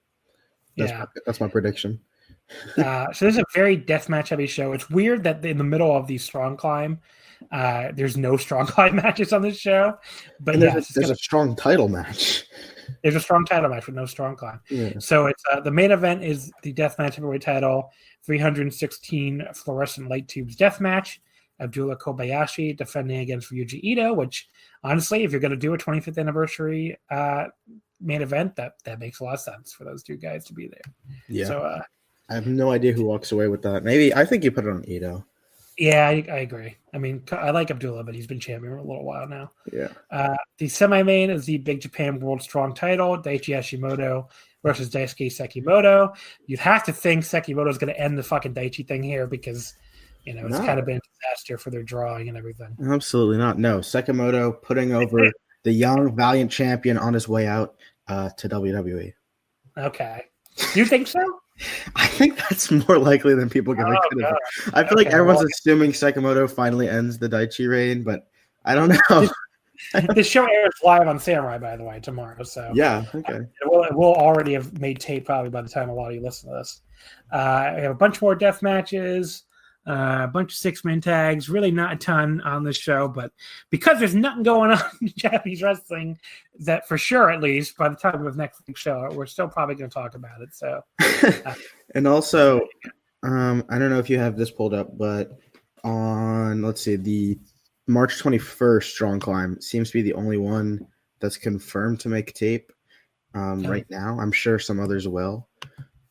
That's my prediction. So this is a very deathmatch heavy show. It's weird that in the middle of the strong climb, there's no strong climb matches on this show. But there's a strong title match. There's a strong title match with no strong climb. Yeah. So it's the main event is the deathmatch heavyweight title, 316 fluorescent light tubes deathmatch. Abdullah Kobayashi defending against Ryuji Ito, which honestly, if you're going to do a 25th anniversary main event, that makes a lot of sense for those two guys to be there. Yeah. So I have no idea who walks away with that. Maybe I think you put it on Ito. Yeah, I agree. I mean, I like Abdullah, but he's been champion for a little while now. Yeah. The semi-main is the Big Japan World Strong Title, Daichi Hashimoto versus Daisuke Sekimoto. You'd have to think Sekimoto is going to end the fucking Daichi thing here because, it's kind of been a disaster for their drawing and everything. Absolutely not. No, Sekimoto putting over the young, valiant champion on his way out to WWE. Okay. You think so? I think that's more likely than people give it credit for. I feel like everyone's assuming Sekimoto finally ends the Daichi reign, but I don't know. The show airs live on Samurai, by the way, tomorrow. So yeah, okay. It will already have made tape probably by the time a lot of you listen to this. We have a bunch more death matches, a bunch of 6-man tags. Really not a ton on this show, but because there's nothing going on in Japanese wrestling, that for sure, at least by the time of next week's show, we're still probably going to talk about it. So, and also, I don't know if you have this pulled up, but on the March 21st Strong Climb seems to be the only one that's confirmed to make tape right now. I'm sure some others will.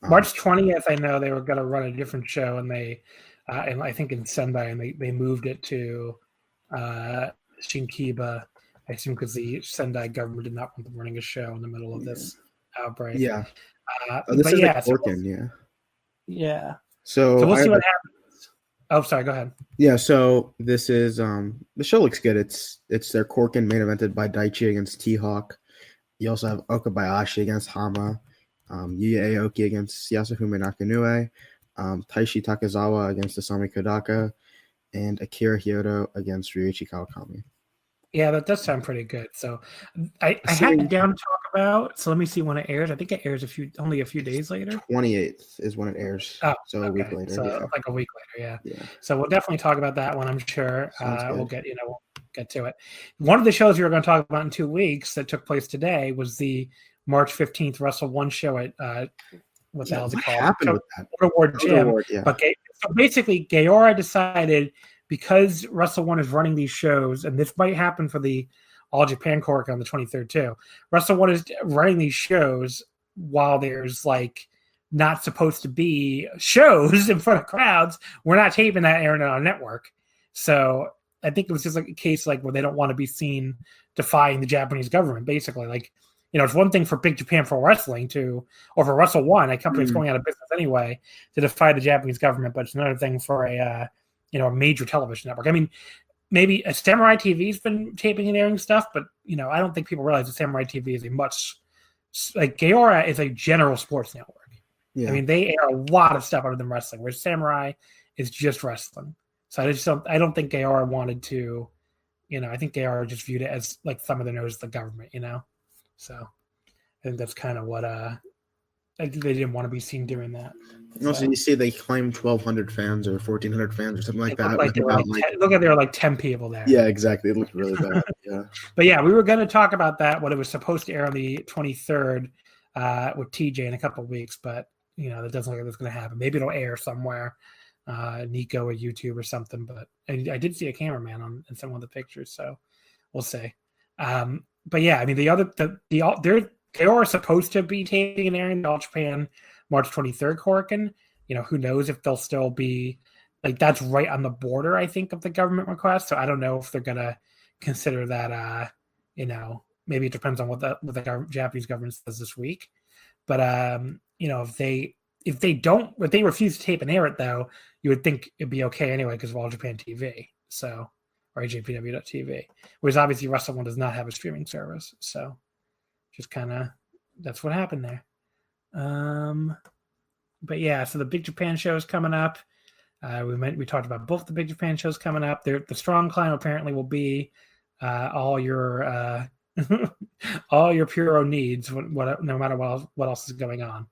March 20th, I know they were going to run a different show, and they, and I think in Sendai, and they moved it to Shinkiba, I assume because the Sendai government did not want them running a show in the middle of this outbreak. Yeah. This is Korakuen, yeah. So we'll see what happens. Oh, sorry. Go ahead. Yeah. So this is the show looks good. It's their Korakuen main evented by Daichi against T-Hawk. You also have Okabayashi against Hama, Yuya Aoki against Yasuhime Nakanue, Taishi Takezawa against Asami Kodaka, and Akira Hyoto against Ryuichi Kawakami. Yeah, that does sound pretty good. So I had it down to talk about. So let me see when it airs. I think it airs only a few days later. 28th is when it airs. Oh, so a week later. So like a week later, yeah. So we'll definitely talk about that one. I'm sure we'll get to it. One of the shows we were going to talk about in 2 weeks that took place today was the March 15th Wrestle One show at what the hell is it called? Happened with that? Award Gym. Yeah. But so basically, Gaora decided, because Wrestle One is running these shows, and this might happen for the All Japan Korakuen on the 23rd too. Wrestle One is running these shows while there's not supposed to be shows in front of crowds. We're not taping that airing on our network. So I think it was just a case where they don't want to be seen defying the Japanese government. Basically, it's one thing for Big Japan Pro Wrestling or for Wrestle One, a company that's going out of business anyway, to defy the Japanese government, but it's another thing for a major television network. I mean, maybe a Samurai TV's been taping and airing stuff, but I don't think people realize that Samurai TV is Gaora is a general sports network. Yeah. I mean, they air a lot of stuff other than wrestling, whereas Samurai is just wrestling. So I don't think Gaora wanted to, I think Gaora just viewed it as like thumb of the nose of the government, So I think that's kind of what I think they didn't want to be seen doing that. Also, you see they claim 1,200 fans or 1,400 fans or something like that. Look at there are like 10 people there. Yeah, exactly. It looked really bad. Yeah. But yeah, we were going to talk about that when it was supposed to air on the 23rd with TJ in a couple of weeks, but that doesn't look like that's going to happen. Maybe it'll air somewhere, Nico or YouTube or something. But I did see a cameraman in some of the pictures, so we'll see. But yeah, I mean Gaora is supposed to be taping and airing All Japan March 23rd Korakuen. Who knows if they'll still be that's right on the border, I think, of the government request. So I don't know if they're gonna consider that. Maybe it depends on what the Japanese government says this week. But if they refuse to tape and air it, though, you would think it'd be okay anyway because of All Japan TV. So or AJPW.TV, whereas obviously Wrestle One does not have a streaming service. So just kind of that's what happened there. But yeah, so the Big Japan show is coming up. We talked about both the Big Japan shows coming up. The Strong Climb apparently will be all your Puro needs, no matter what else is going on.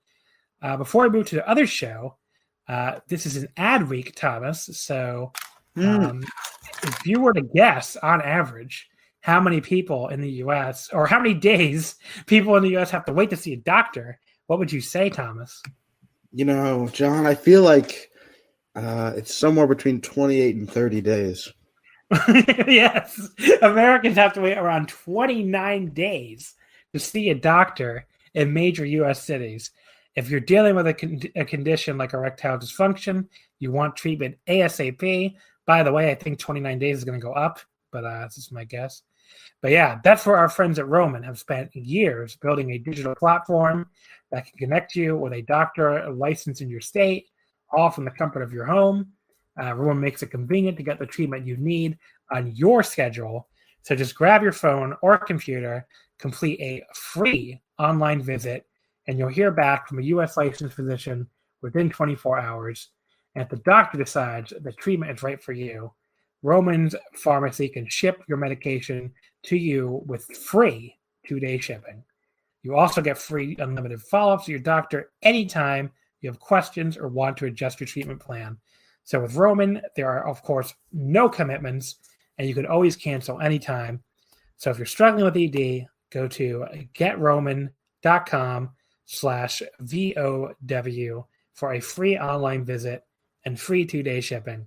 Before I move to the other show, this is an ad week, Thomas. So if you were to guess on average how many people in the U.S. or how many days people in the U.S. have to wait to see a doctor, what would you say, Thomas? John, I feel like it's somewhere between 28 and 30 days. Yes. Americans have to wait around 29 days to see a doctor in major U.S. cities. If you're dealing with a condition like erectile dysfunction, you want treatment ASAP. By the way, I think 29 days is going to go up, but this is my guess. But yeah, that's where our friends at Roman have spent years building a digital platform that can connect you with a doctor licensed in your state, all from the comfort of your home. Roman makes it convenient to get the treatment you need on your schedule. So just grab your phone or computer, complete a free online visit, and you'll hear back from a U.S. licensed physician within 24 hours. And if the doctor decides the treatment is right for you, Roman's Pharmacy can ship your medication to you with free 2-day shipping. You also get free unlimited follow-ups to your doctor anytime you have questions or want to adjust your treatment plan. So with Roman, there are, of course, no commitments, and you can always cancel anytime. So if you're struggling with ED, go to getroman.com/VOW for a free online visit and free 2-day shipping.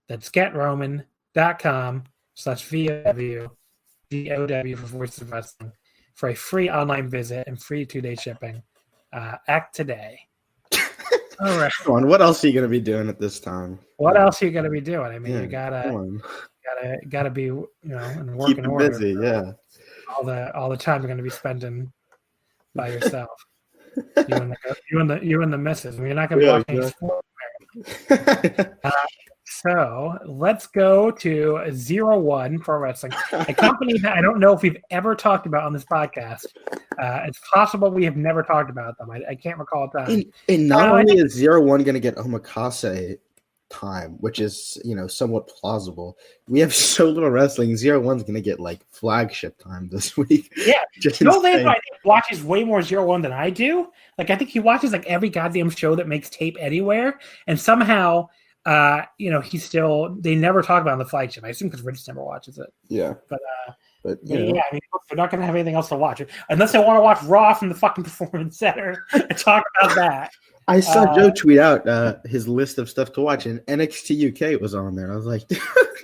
That's getroman.com/VOW for Voices of Wrestling for a free online visit and free 2-day shipping. Act today. All right. Come on, what else are you going to be doing at this time? What else are you going to be doing? I mean, you gotta be, and working order. Busy, yeah. All the time you're going to be spending by yourself. you and the missus. I mean, you're not going to be watching sports. So let's go to ZERO1 Pro Wrestling, a company that I don't know if we've ever talked about on this podcast. It's possible we have never talked about them. I can't recall a time. And not only is ZERO1 going to get Omakase time, which is somewhat plausible. We have so little wrestling. ZERO1's going to get flagship time this week. Yeah, Joe Lando, I think, watches way more ZERO1 than I do. I think he watches every goddamn show that makes tape anywhere, and somehow. He's still. They never talk about it on the flagship. I assume because Rich never watches it. Yeah, but I mean, they're not going to have anything else to watch unless they want to watch Raw from the fucking Performance Center and talk about that. I saw Joe tweet out his list of stuff to watch, and NXT UK was on there. I was like, dude,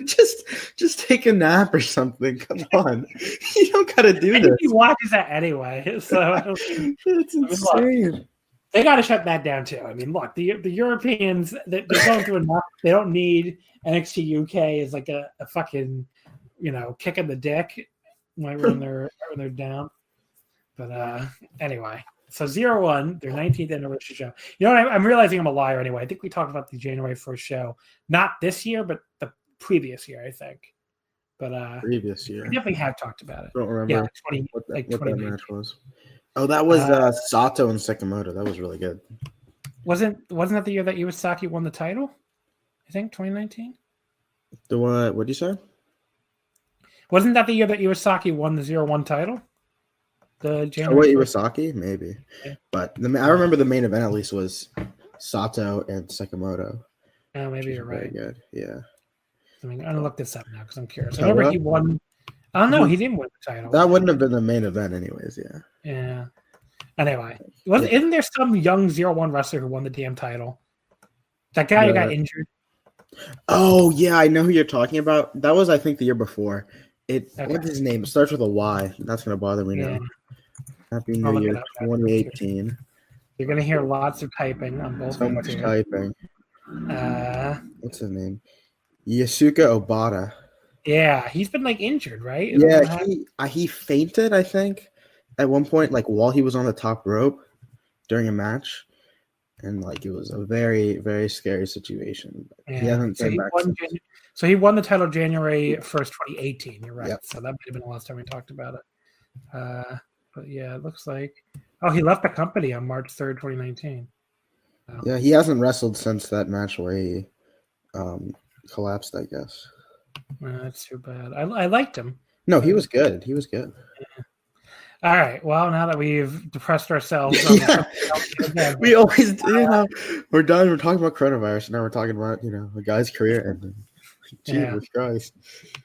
just take a nap or something. Come on, you don't got to do this. He watches that anyway, so it's insane. They got to shut that down too. I mean, look, the Europeans, they're going through enough. They don't need NXT UK as a fucking, kick in the dick when they're down. But anyway, so ZERO1, their 19th anniversary show. You know what? I'm realizing I'm a liar anyway. I think we talked about the January 1st show, not this year, but the previous year, I think. But previous year, we definitely have talked about it. Don't remember Yeah, what that match was. Oh, that was Sato and Sakamoto. That was really good. Wasn't that the year that Iwasaki won the title? I think 2019. The what? What did you say? Wasn't that the year that Iwasaki won the 0-1 title? The January. Iwasaki, maybe. Yeah. But I remember the main event at least was Sato and Sakamoto. Oh, maybe you're right. Very good. Yeah. I'm gonna look this up now because I'm curious. I remember he won. Oh no, he didn't win the title. That wouldn't have been the main event, anyways. Yeah. Yeah. Anyway, isn't there some young 0-1 wrestler who won the damn title? That guy who got injured. Oh yeah, I know who you're talking about. That was, I think, the year before. What's his name? It starts with a Y. That's gonna bother me now. Happy New Year, 2018. You're gonna hear lots of typing on both. So much typing. What's his name? Yasuka Obata. Yeah, he's been injured, right? He fainted, I think, at one point, while he was on the top rope during a match, and it was a very, very scary situation. Yeah. He hasn't came back. So he won the title January 1st, 2018. You're right. Yep. So that might have been the last time we talked about it. But yeah, it looks like he left the company on March 3rd, 2019. Yeah, he hasn't wrestled since that match where he collapsed, I guess. That's too bad. I liked him. No, he was good. He was good. Yeah. All right. Well, now that we've depressed ourselves, we always do. We're done. We're talking about coronavirus, and now we're talking about a guy's career. And Jesus Christ.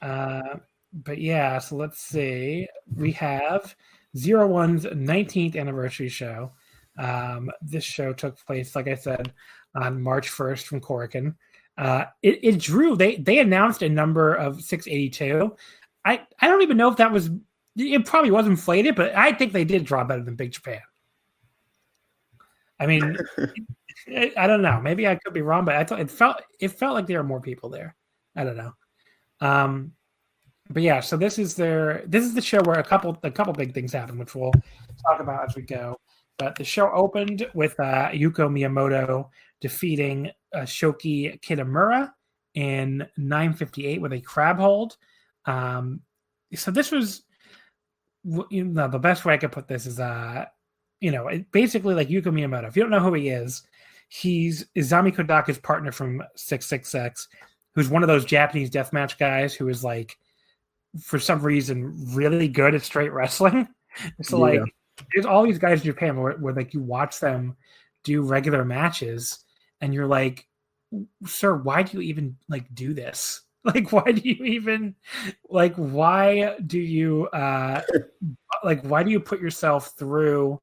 But yeah, so let's see. We have 0-1's 19th anniversary show. This show took place, like I said, on March 1st from Korakuen. It drew. They announced a number of 682. I don't even know if that was. It probably was inflated, but I think they did draw better than Big Japan. I mean, I don't know. Maybe I could be wrong, but I thought it felt like there were more people there. I don't know. But yeah, so this is the show where a couple big things happen, which we'll talk about as we go. But the show opened with Yuko Miyamoto defeating Shoki Kitamura in 9:58 with a crab hold. So this was, the best way I could put this is, basically like Yuko Miyamoto. If you don't know who he is, he's Izami Kodaka's partner from 666, who's one of those Japanese deathmatch guys who is for some reason really good at straight wrestling. So there's all these guys in Japan where you watch them do regular matches and you're like, sir, why do you even do this? Why do you even why do you put yourself through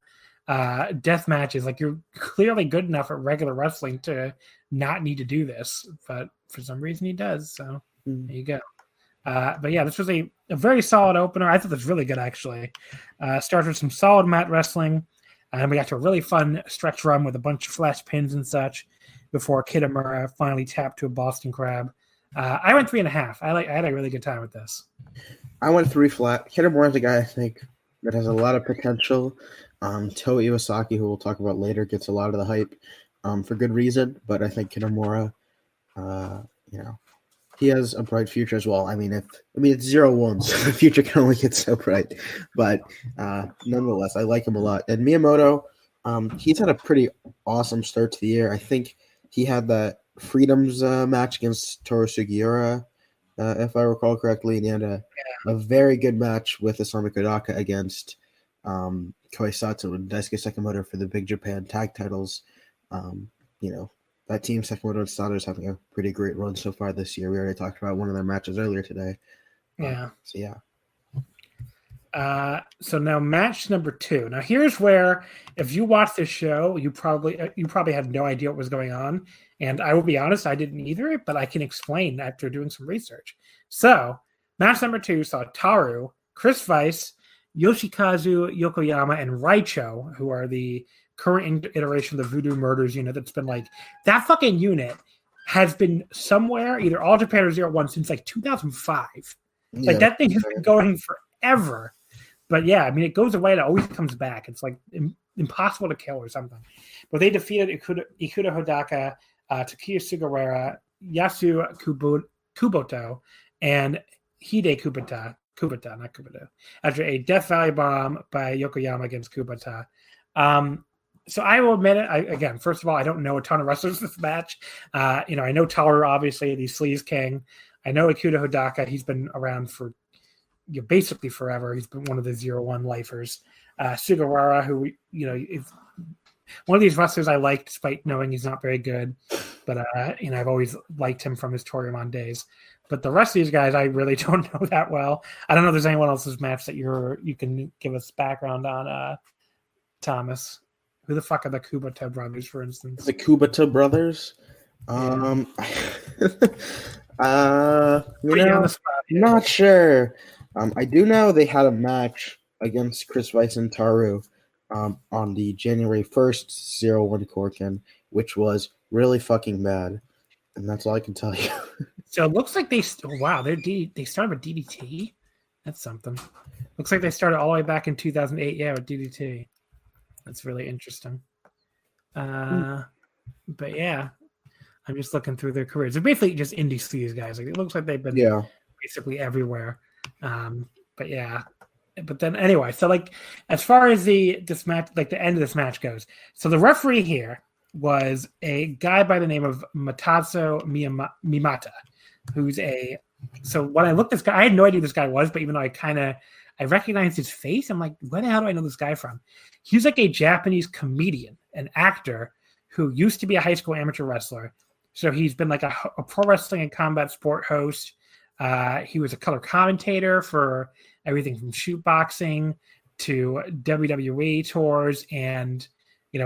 death matches? You're clearly good enough at regular wrestling to not need to do this, but for some reason he does. So there you go. But yeah, this was a very solid opener. I thought this was really good, actually. Started with some solid mat wrestling, and we got to a really fun stretch run with a bunch of flash pins and such before Kitamura finally tapped to a Boston Crab. I went 3.5. I had a really good time with this. I went 3 flat. Kitamura is a guy I think that has a lot of potential. Toa Iwasaki, who we'll talk about later, gets a lot of the hype for good reason. But I think Kitamura, he has a bright future as well. It's 0-1, so the future can only get so bright. But nonetheless, I like him a lot. And Miyamoto, he's had a pretty awesome start to the year. I think he had that Freedoms match against Toru Sugiura, if I recall correctly. And he had a very good match with Isami Kodaka against Koei Sato and Daisuke Sekimoto for the Big Japan tag titles. That team, Sekimoto and Sato, is having a pretty great run so far this year. We already talked about one of their matches earlier today. So now match number 2. Now here's where, if you watch this show, you probably had no idea what was going on. And I will be honest, I didn't either, but I can explain after doing some research. So match number 2 saw Taru, Chris Weiss, Yoshikazu Yokoyama, and Raicho, who are the current iteration of the Voodoo Murders unit. That's been that fucking unit has been somewhere, either All Japan or 0-1 since 2005. That thing has been going forever. But yeah, I mean, it goes away and it always comes back. It's like impossible to kill or something. But they defeated Ikuda Hodaka, Takuya Sugawara, Yasu Kuboto, and Hide Kubota, not Kuboto, after a Death Valley Bomb by Yokohama against Kubota. So I will admit it. Again, first of all, I don't know a ton of wrestlers in this match. I know Tauru, obviously, the Sleaze King. I know Ikuda Hodaka. He's been around for basically forever. He's been one of the ZERO1 lifers. Sugawara, who, is one of these wrestlers I like, despite knowing he's not very good. But, I've always liked him from his Toryumon days. But the rest of these guys, I really don't know that well. I don't know if there's anyone else's match that you can give us background on, Thomas. Who the fuck are the Kubota brothers, for instance? The Kubota brothers? Not sure. I do know they had a match against Chris Weiss and Taru on the January 1st ZERO1 Korakuen, which was really fucking bad. And that's all I can tell you. So it looks like they started with DDT. That's something. Looks like they started all the way back in 2008, with DDT. That's really interesting. But yeah, I'm just looking through their careers. They're basically just indie sleaze guys. Like, it looks like they've been basically everywhere. But yeah. But then anyway, so like as far as this match, like the end of this match goes, so the referee here was a guy by the name of Matazo Mimata, who's so when I looked this guy, I had no idea who this guy was, but even though I recognized his face, I'm like, where the hell do I know this guy from? He's like a Japanese comedian, an actor who used to be a high school amateur wrestler. So he's been like a pro wrestling and combat sport host. He was a color commentator for everything from shoot boxing to WWE tours and,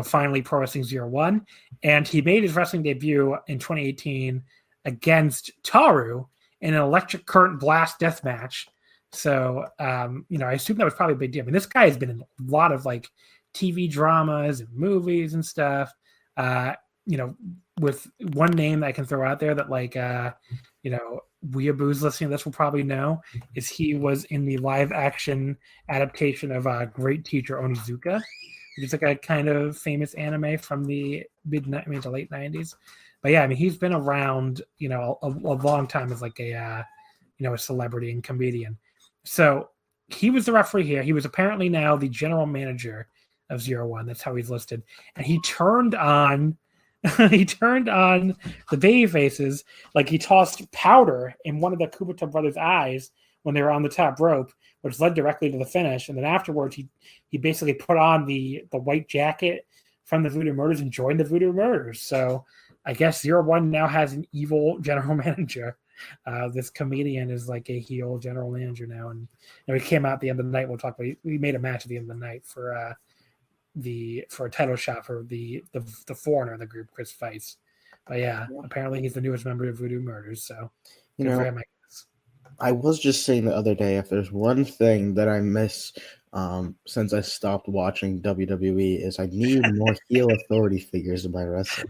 finally Pro Wrestling ZERO1. And he made his wrestling debut in 2018 against Taru in an electric current blast death match. So, I assume that was probably a big deal. I mean, this guy has been in a lot of like TV dramas and movies and stuff. With one name that I can throw out there that weeaboos listening to this will probably know is he was in the live action adaptation of Great Teacher Onizuka, which is like a kind of famous anime from the to late 90s. But yeah, I mean, he's been around, a long time as like a celebrity and comedian. So he was the referee here. He was apparently now the general manager of ZERO1. That's how he's listed. And he turned on the baby faces, like he tossed powder in one of the Kubota brothers' eyes when they were on the top rope, which led directly to the finish. And then afterwards, he basically put on the white jacket from the Voodoo Murders and joined the Voodoo Murders. So I guess ZERO1 now has an evil general manager. This comedian is like a heel general manager now, and he came out at the end of the night. We'll talk about. We made a match at the end of the night for a title shot for the foreigner in the group, Chris Weiss. But yeah, apparently he's the newest member of Voodoo Murders. So for him, I guess. I was just saying the other day, if there's one thing that I miss since I stopped watching WWE, is I need more heel authority figures in my wrestling.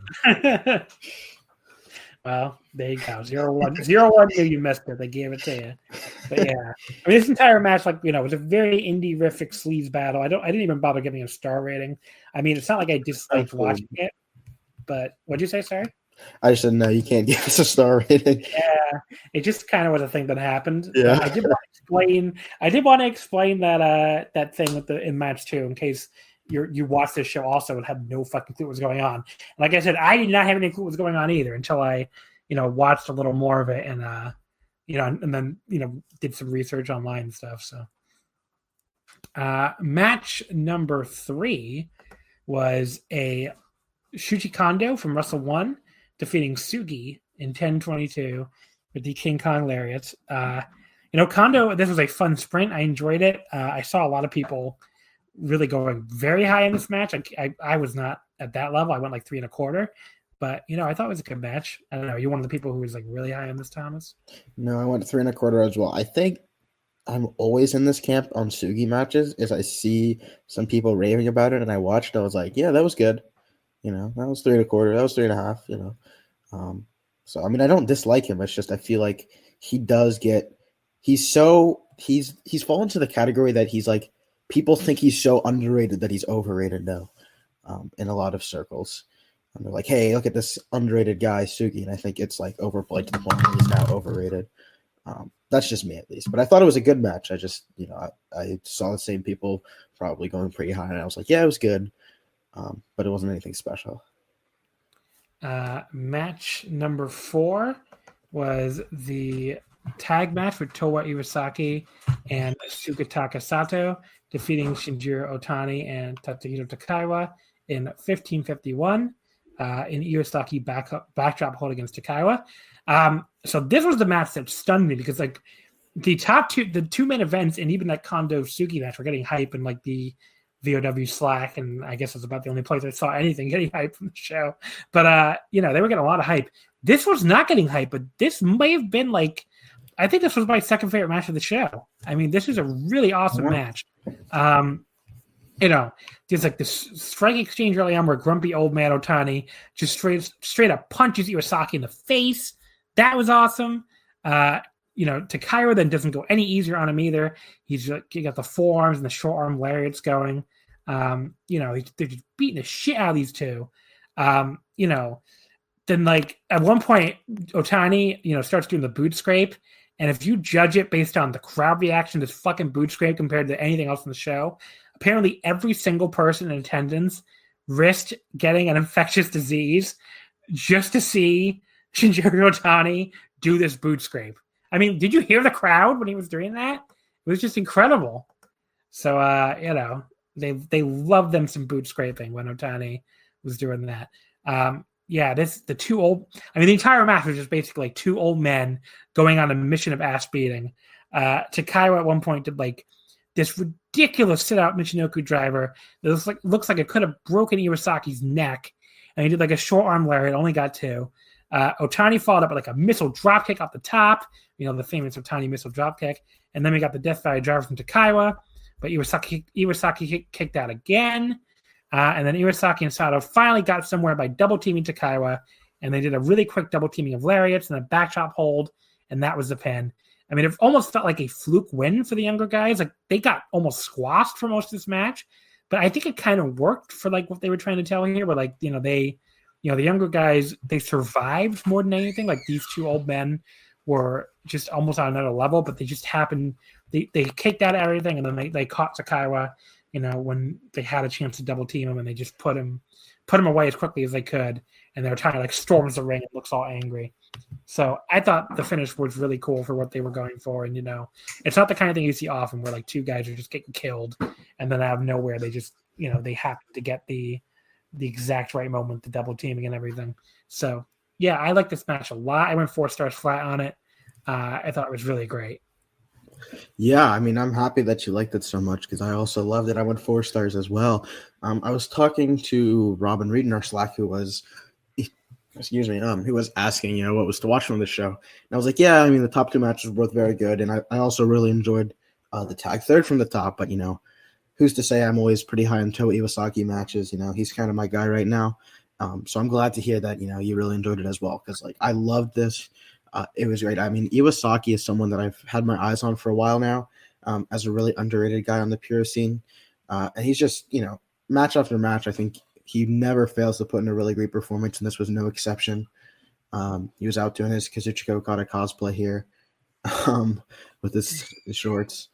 Well, there you go. ZERO1 you missed it. They gave it to you. But yeah. I mean, this entire match, was a very indie-rific sleaze battle. I didn't even bother giving a star rating. I mean, it's not like I disliked watching it. But what'd you say, sorry? I just said, no, you can't give us a star rating. Yeah. It just kind of was a thing that happened. Yeah. I did want to explain that thing in match 2 in case you watched this show also and had no fucking clue what was going on. And like I said, I did not have any clue what was going on either until I, watched a little more of it and, and then, did some research online and stuff. So, match number 3 was a Shuji Kondo from Wrestle 1 defeating Sugi in 10:22 with the King Kong lariats. Kondo, this was a fun sprint. I enjoyed it. I saw a lot of people really going very high in this match. I was not at that level. I went like 3 1/4, but I thought it was a good match. I don't know. You're one of the people who was like really high on this, Thomas? No, I went 3 1/4 as well. I think I'm always in this camp on Sugi matches. Is I see some people raving about it, and I watched. I was like, yeah, that was good. That was 3 1/4. That was 3 1/2. So I mean, I don't dislike him. It's just I feel like he does get. He's fallen to the category that he's like people think he's so underrated that he's overrated now, in a lot of circles. And they're like, hey, look at this underrated guy, Sugi. And I think it's like overplayed to the point where he's now overrated. That's just me, at least. But I thought it was a good match. I just, I saw the same people probably going pretty high. And I was like, yeah, it was good. But it wasn't anything special. Match number 4 was the tag match with Towa Iwasaki and Sugitaka Sato, defeating Shinjiro Otani and Tatsuhiro Takaiwa in 1551 in Iwasaki backdrop hold against Takaiwa. So this was the match that stunned me because like the two main events and even that Kondo Sugi match were getting hype in like the VOW Slack, and I guess it's about the only place I saw anything getting hype from the show. But they were getting a lot of hype. This was not getting hype, but this may have been like, I think this was my second favorite match of the show. I mean, this is a really awesome match. There's like this strike exchange early on where grumpy old man Otani just straight up punches Iwasaki in the face. That was awesome. Takaiwa then doesn't go any easier on him either. He got the forearms and the short arm lariats going. They're just beating the shit out of these two. Then like at one point Otani, starts doing the boot scrape. And if you judge it based on the crowd reaction to this fucking boot scrape compared to anything else in the show, apparently every single person in attendance risked getting an infectious disease just to see Shinjiro Otani do this boot scrape. I mean, did you hear the crowd when he was doing that? It was just incredible. So, they love them some boot scraping when Otani was doing that. The entire match was just basically like two old men going on a mission of ass beating. Takaiwa at one point did like this ridiculous sit-out Michinoku driver that looks like it could have broken Iwasaki's neck. And he did like a short arm lariat, only got 2. Otani followed up with like a missile dropkick off the top, the famous Otani missile dropkick. And then we got the Death Valley driver from Takaiwa, but Iwasaki kicked out again. And then Iwasaki and Sato finally got somewhere by double teaming Takaiwa, and they did a really quick double teaming of lariats and a backdrop hold, and that was the pin. I mean, it almost felt like a fluke win for the younger guys. Like they got almost squashed for most of this match, but I think it kind of worked for like what they were trying to tell here. Where like the younger guys, they survived more than anything. Like these two old men were just almost on another level, but they just happened. They kicked out everything, and then they caught Takaiwa. When they had a chance to double team him, and they just put him away as quickly as they could, and they were trying to like storms the ring and looks all angry. So I thought the finish was really cool for what they were going for, and it's not the kind of thing you see often where like two guys are just getting killed, and then out of nowhere they just they happen to get the exact right moment to double teaming and everything. So yeah, I like this match a lot. I went 4 stars flat on it. I thought it was really great. Yeah, I mean, I'm happy that you liked it so much because I also loved it. I went 4 stars as well. I was talking to Robin Reed in our Slack, who was asking, what was to watch from the show. And I was like, yeah, I mean, the top 2 matches were both very good. And I also really enjoyed the tag third from the top. But, who's to say I'm always pretty high on Toa Iwasaki matches. He's kind of my guy right now. So I'm glad to hear that, you really enjoyed it as well. Because, I loved this. It was great. I mean, Iwasaki is someone that I've had my eyes on for a while now as a really underrated guy on the pure scene. And he's just, match after match, I think he never fails to put in a really great performance, and this was no exception. He was out doing his Kazuchika Okada cosplay here with his shorts.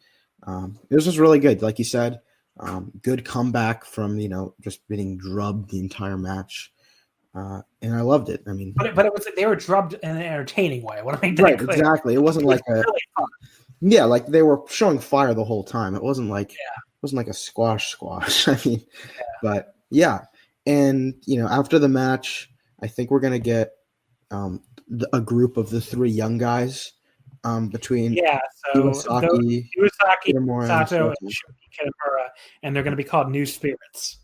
It was just really good. Like you said, good comeback from, just being drubbed the entire match. And I loved it. I mean, but it was they were drubbed in an entertaining way. I want to make that right, clear. Exactly. It wasn't like really fun. Yeah, like they were showing fire the whole time. It wasn't like a squash. I mean, but yeah. And after the match, I think we're gonna get a group of the 3 young guys between Iwasaki, Sato, and Kitamura, and they're going to be called New Spirits.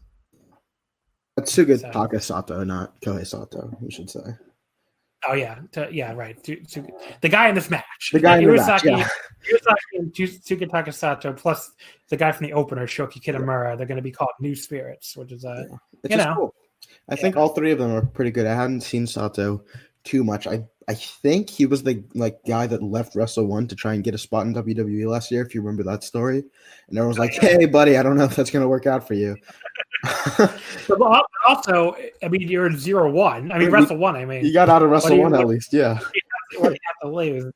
Sugitaka Sato, not Kohei Sato, we should say. Oh, yeah. Right. The guy in this match. The guy in the match, yeah. Iwasaki and Sugitaka Sato, plus the guy from the opener, Shoki Kitamura, they're going to be called New Spirits, which is, cool. I think all 3 of them are pretty good. I hadn't seen Sato too much. I think he was the guy that left Wrestle 1 to try and get a spot in WWE last year, if you remember that story. And everyone was like, hey, buddy, I don't know if that's going to work out for you. But also, I mean, you're in ZERO1. I mean, Wrestle 1, I mean. You got out of Wrestle 1 at least, yeah. What do you have to lose?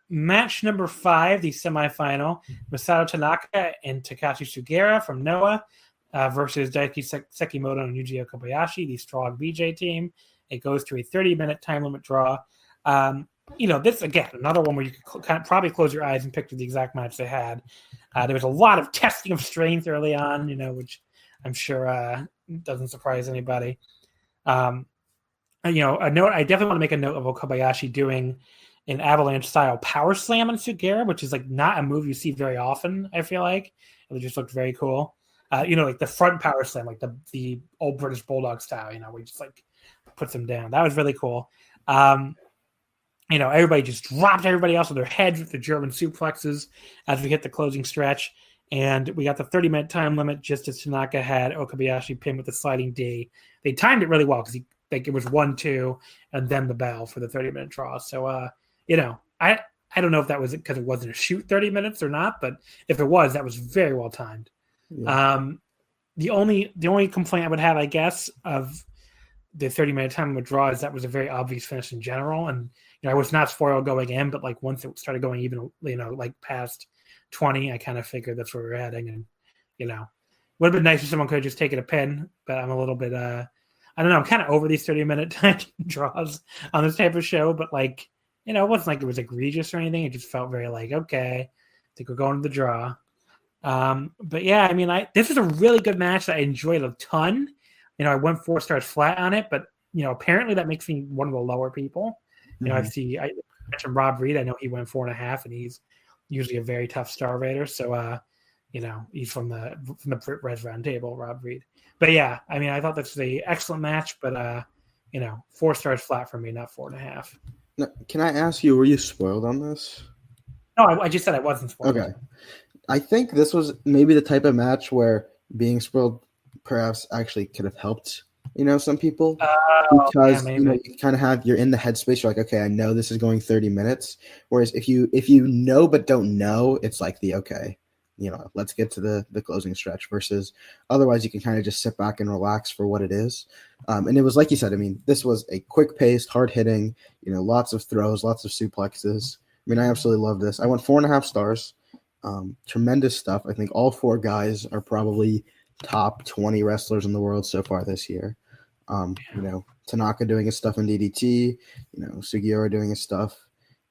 Match number 5, the semifinal, Masato Tanaka and Takashi Sugiura from Noah versus Daiki Sekimoto and Yuji Kobayashi, the strong BJ team. It goes to a 30-minute time limit draw. This, again, another one where you could probably close your eyes and picture the exact match they had. There was a lot of testing of strength early on, which I'm sure doesn't surprise anybody. A note, I definitely want to make a note of Kobayashi doing an avalanche-style power slam on Sugiura, which is not a move you see very often, I feel like. It just looked very cool. The front power slam, like the old British Bulldog style, where he just puts them down. That was really cool. Everybody just dropped everybody else on their heads with the German suplexes as we hit the closing stretch. And we got the 30-minute time limit just as Tanaka had Kobayashi pinned with the sliding D. They timed it really well because it was 1-2 and then the bell for the 30-minute draw. So, I don't know if that was because it wasn't a shoot 30 minutes or not, but if it was, that was very well timed. Yeah. The only complaint I would have, I guess, of the 30-minute time limit draw is that was a very obvious finish in general. And, I was not spoiled going in, but once it started going even, past 20, I kind of figured that's where we were heading. And, would have been nice if someone could have just taken a pin, but I'm a little bit, I don't know. I'm kind of over these 30-minute time draws on this type of show, but it wasn't like it was egregious or anything. It just felt very okay, I think we're going to the draw. But yeah, I mean, this is a really good match that I enjoyed a ton. I went 4 stars flat on it, but apparently that makes me one of the lower people. I mentioned Rob Reed. I know he went 4.5, and he's usually a very tough star rater. So, he's from the Red Round Table, Rob Reed. But yeah, I mean, I thought this was an excellent match, but 4 stars flat for me, not 4.5. Now, can I ask you, were you spoiled on this? No, I just said I wasn't spoiled. Okay. I think this was maybe the type of match where being spoiled perhaps actually could have helped, some people. Because, you kind of you're in the headspace. You're like, okay, I know this is going 30 minutes. Whereas if you know but don't know, it's okay, let's get to the closing stretch versus otherwise you can kind of just sit back and relax for what it is. And it was like you said, I mean, this was a quick-paced, hard-hitting, lots of throws, lots of suplexes. I mean, I absolutely love this. I went 4.5 stars. Tremendous stuff. I think all 4 guys are probably top 20 wrestlers in the world so far this year. Tanaka doing his stuff in DDT, Sugiura doing his stuff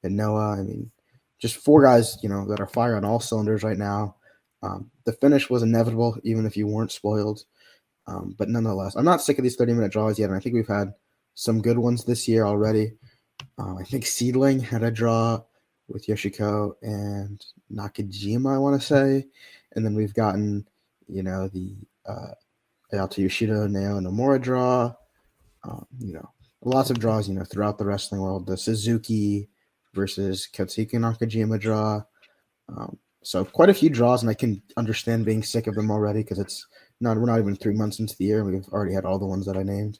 in Noah. I mean, just 4 guys, that are firing on all cylinders right now. The finish was inevitable, even if you weren't spoiled. But nonetheless, I'm not sick of these 30-minute draws yet, and I think we've had some good ones this year already. I think Seedling had a draw with Yoshiko and Nakajima, I want to say. And then we've gotten, the Aoto Yoshida, Nao Nomura draw. Lots of draws, throughout the wrestling world. The Suzuki versus Katsuki Nakajima draw. So quite a few draws, and I can understand being sick of them already because we're not even 3 months into the year. We've already had all the ones that I named.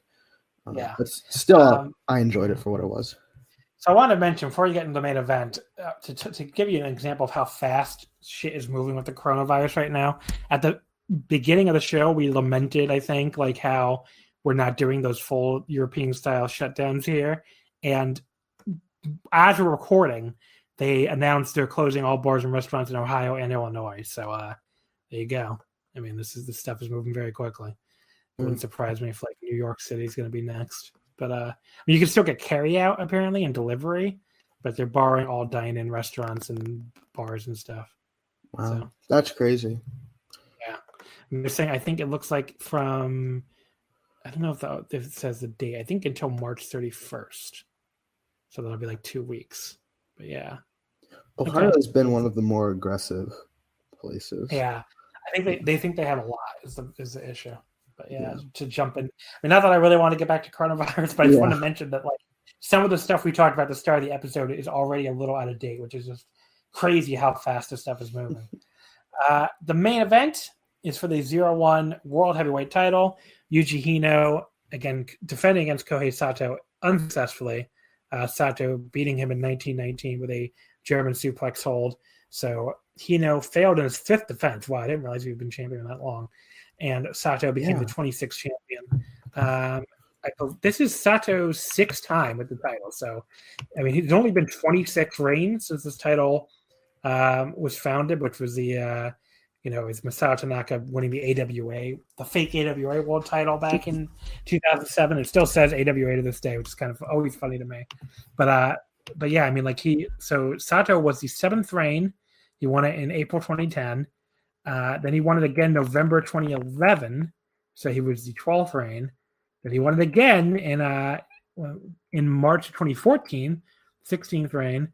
But still, I enjoyed it for what it was. So I want to mention, before you get into the main event, to give you an example of how fast shit is moving with the coronavirus right now. At the beginning of the show, we lamented, I think, how we're not doing those full European-style shutdowns here. And as we're recording, they announced they're closing all bars and restaurants in Ohio and Illinois. So there you go. I mean, this stuff is moving very quickly. It wouldn't surprise me if New York City is going to be next. But you can still get carry-out, apparently, and delivery, but they're barring all dine-in restaurants and bars and stuff. Wow, so, that's crazy. Yeah. They're saying, I think it looks like from, I don't know if it says the date, I think until March 31st. So that'll be 2 weeks. But yeah. Ohio has been one of the more aggressive places. Yeah. I think they think they have a lot is the issue. But yeah, to jump in. I mean, not that I really want to get back to coronavirus, but I just want to mention that some of the stuff we talked about at the start of the episode is already a little out of date, which is just crazy how fast this stuff is moving. The main event is for the ZERO1 World Heavyweight title. Yuji Hino again, defending against Kohei Sato unsuccessfully. Sato beating him in 1919 with a German suplex hold. So Hino failed in his 5th defense. Wow, I didn't realize he'd been champion that long. And Sato became the 26th champion. This is Sato's 6th time with the title. So, I mean, he's only been 26 reigns since this title was founded, which was the, is Masato Tanaka winning the AWA, the fake AWA world title back in 2007. It still says AWA to this day, which is kind of always funny to me. But yeah, I mean, so Sato was the 7th reign. He won it in April 2010. Then he won it again November 2011. So he was the 12th reign. Then he won it again in March 2014, 16th reign.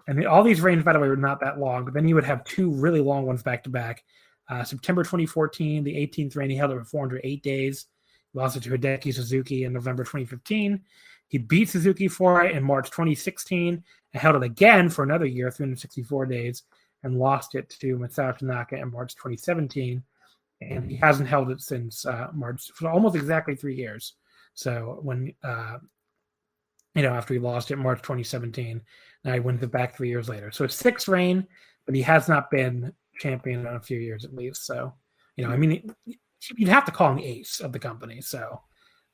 And all these reigns, by the way, were not that long. But then he would have 2 really long ones back to back. September 2014, the 18th reign, he held it for 408 days. He lost it to Hideki Suzuki in November 2015. He beat Suzuki for it in March 2016 and held it again for another year, 364 days, and lost it to Masato Tanaka in March 2017. And he hasn't held it since March, for almost exactly 3 years. So when, after he lost it in March 2017, now he wins it back 3 years later. So it's 6th reign, but he has not been champion in a few years at least. So, I mean, you'd have to call him the ace of the company. So,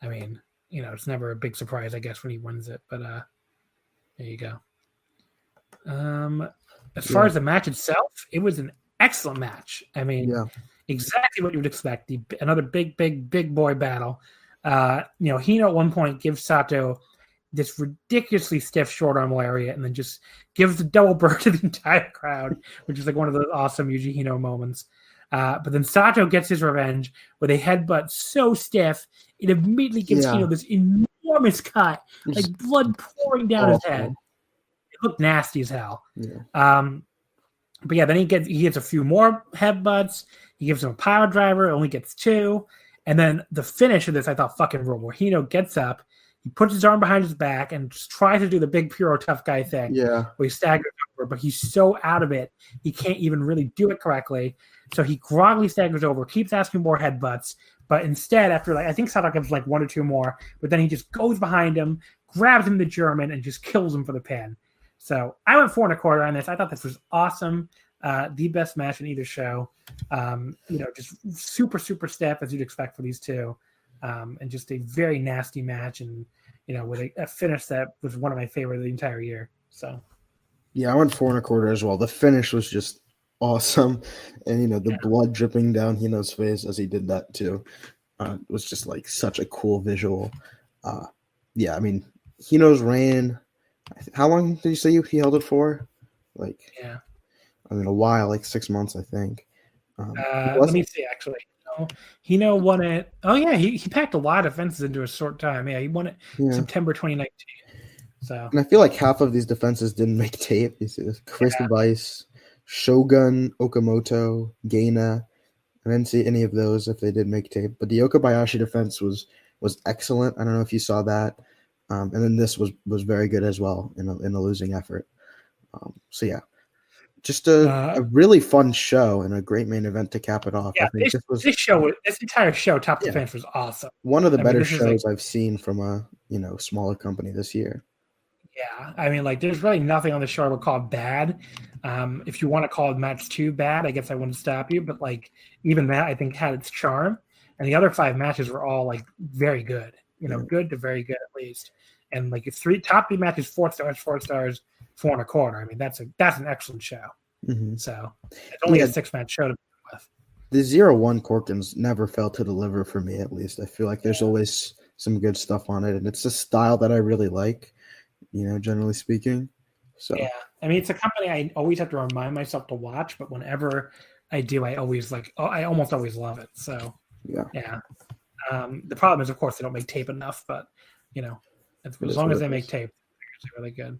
I mean, it's never a big surprise, I guess, when he wins it. But there you go. As far as the match itself, it was an excellent match. I mean, exactly what you would expect. Another big boy battle. Hino at one point gives Sato this ridiculously stiff short arm lariat and then just gives the double bird to the entire crowd, which is like one of the awesome Yuji Hino moments. But then Sato gets his revenge with a headbutt so stiff, it immediately gives Hino this enormous cut, like blood pouring down his head. It looked nasty as hell. But yeah, then he gets a few more headbutts. He gives him a power driver, only gets 2. And then the finish of this, I thought fucking ruled, where Hino gets up, he puts his arm behind his back and just tries to do the big puro tough guy thing. Yeah. Where he staggers over, but he's so out of it, he can't even really do it correctly. So he groggily staggers over, keeps asking more headbutts, but instead, after I think Sato gives 1 or 2 more, but then he just goes behind him, grabs him the German, and just kills him for the pin. So I went 4 1/4 on this. I thought this was awesome. The best match in either show. Just super, super stiff as you'd expect for these two. And just a very nasty match, and with a finish that was one of my favorite of the entire year. So, yeah, I went 4 1/4 as well. The finish was just awesome, and the blood dripping down Hino's face as he did that too was just such a cool visual. I mean, Hino's reign. How long did you say he held it for? I mean, a while, 6 months, I think. Let me see, actually. Hino won it. Oh, yeah, he packed a lot of defenses into a short time. Yeah, he won it September 2019. So, and I feel like half of these defenses didn't make tape. Chris Device, Shogun, Okamoto, Gaina. I didn't see any of those if they did make tape. But the Okabayashi defense was excellent. I don't know if you saw that. And then this was very good as well in a losing effort. So, yeah. Just a really fun show and a great main event to cap it off. Yeah, I think this entire show, top to finish, was awesome. One of the better shows I've seen from a smaller company this year. Yeah, I mean, there's really nothing on the show I would call bad. If you want to call match 2 bad, I guess I wouldn't stop you. But even that, I think had its charm. And the other 5 matches were all very good. Good to very good at least. And top 3 matches, 4 stars, 4 stars. 4 1/4. I mean, that's an excellent show. Mm-hmm. So it's only a 6-match show to begin with. The ZERO1 Korakuens never failed to deliver for me, at least. I feel like there's always some good stuff on it, and it's a style that I really like, generally speaking. So yeah, I mean, it's a company I always have to remind myself to watch, but whenever I do, I always I almost always love it. So yeah. The problem is, of course, they don't make tape enough, but as long as they make tape, it's really good.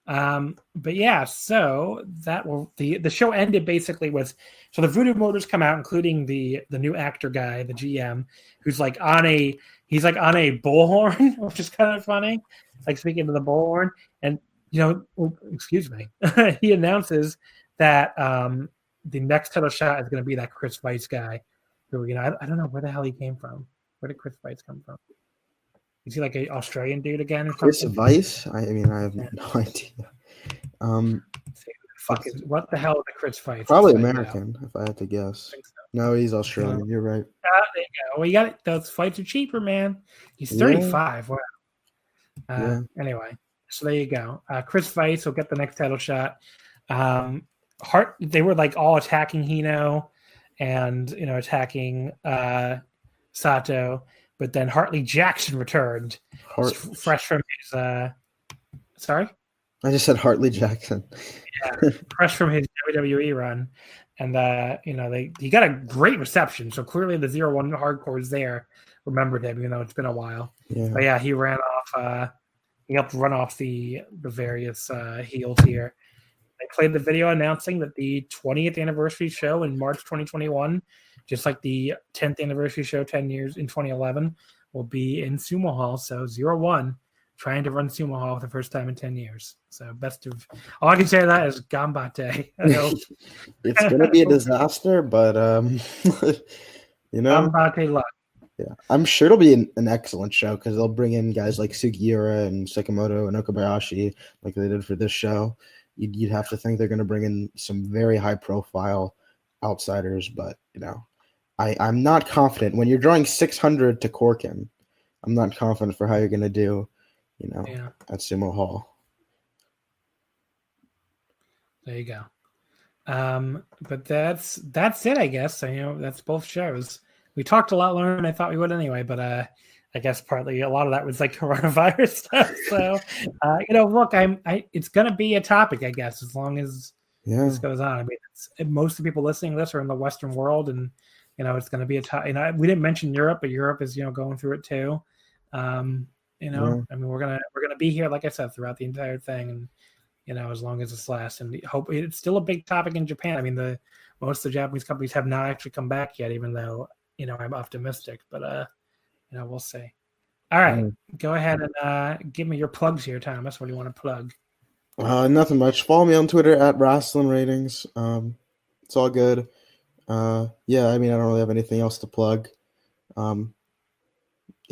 But yeah, so that will the show ended basically with the Voodoo Motors come out, including the new actor guy, the GM, who's on a bullhorn, which is kind of funny, speaking to the bullhorn, and excuse me, he announces that the next title shot is going to be that Chris Weitz guy, who I don't know where the hell he came from. Where did Chris Weitz come from? Is he like an Australian dude again or Chris something? Weiss? I mean, I have no idea. What the hell is a Chris Weiss? Probably American, if I had to guess. I think so. No, he's Australian. You're right. There you go. Well, you got it. Those fights are cheaper, man. He's 35. Wow. Anyway, so there you go. Chris Weiss will get the next title shot. They were like all attacking Hino and attacking Sato, but then Hartley Jackson returned, fresh from his. Sorry, I just said Hartley Jackson. Yeah, fresh from his WWE run, and he got a great reception. So clearly the ZERO1 hardcore is there. Remembered him, it's been a while. Yeah. But yeah, he ran off. He helped run off the various heels here. They played the video announcing that the 20th anniversary show in March 2021, just like the 10th anniversary show 10 years in 2011, will be in Sumo Hall. So ZERO1 trying to run Sumo Hall for the first time in 10 years. So all I can say to that is gambate. It's going to be a disaster, but, gambate luck. Yeah, I'm sure it'll be an excellent show because they'll bring in guys like Sugiura and Sakamoto and Okabayashi like they did for this show. You'd have to think they're going to bring in some very high-profile outsiders, but, I'm not confident. When you're drawing 600 to Korakuen, I'm not confident for how you're going to do, at Sumo Hall. There you go. But that's it, I guess. That's both shows. We talked a lot longer than I thought we would anyway, but I guess partly a lot of that was like coronavirus stuff. So, look, it's going to be a topic, I guess, as long as this goes on. I mean, most of the people listening to this are in the Western world, and it's going to be a topic. We didn't mention Europe, but Europe is going through it too. I mean, we're gonna be here, like I said, throughout the entire thing, and as long as this lasts, and hope it's still a big topic in Japan. I mean, most of the Japanese companies have not actually come back yet, even though I'm optimistic, but we'll see. All right, go ahead and give me your plugs here, Thomas. What do you want to plug? Nothing much. Follow me on Twitter at Wrestling Ratings. It's all good. I mean, I don't really have anything else to plug.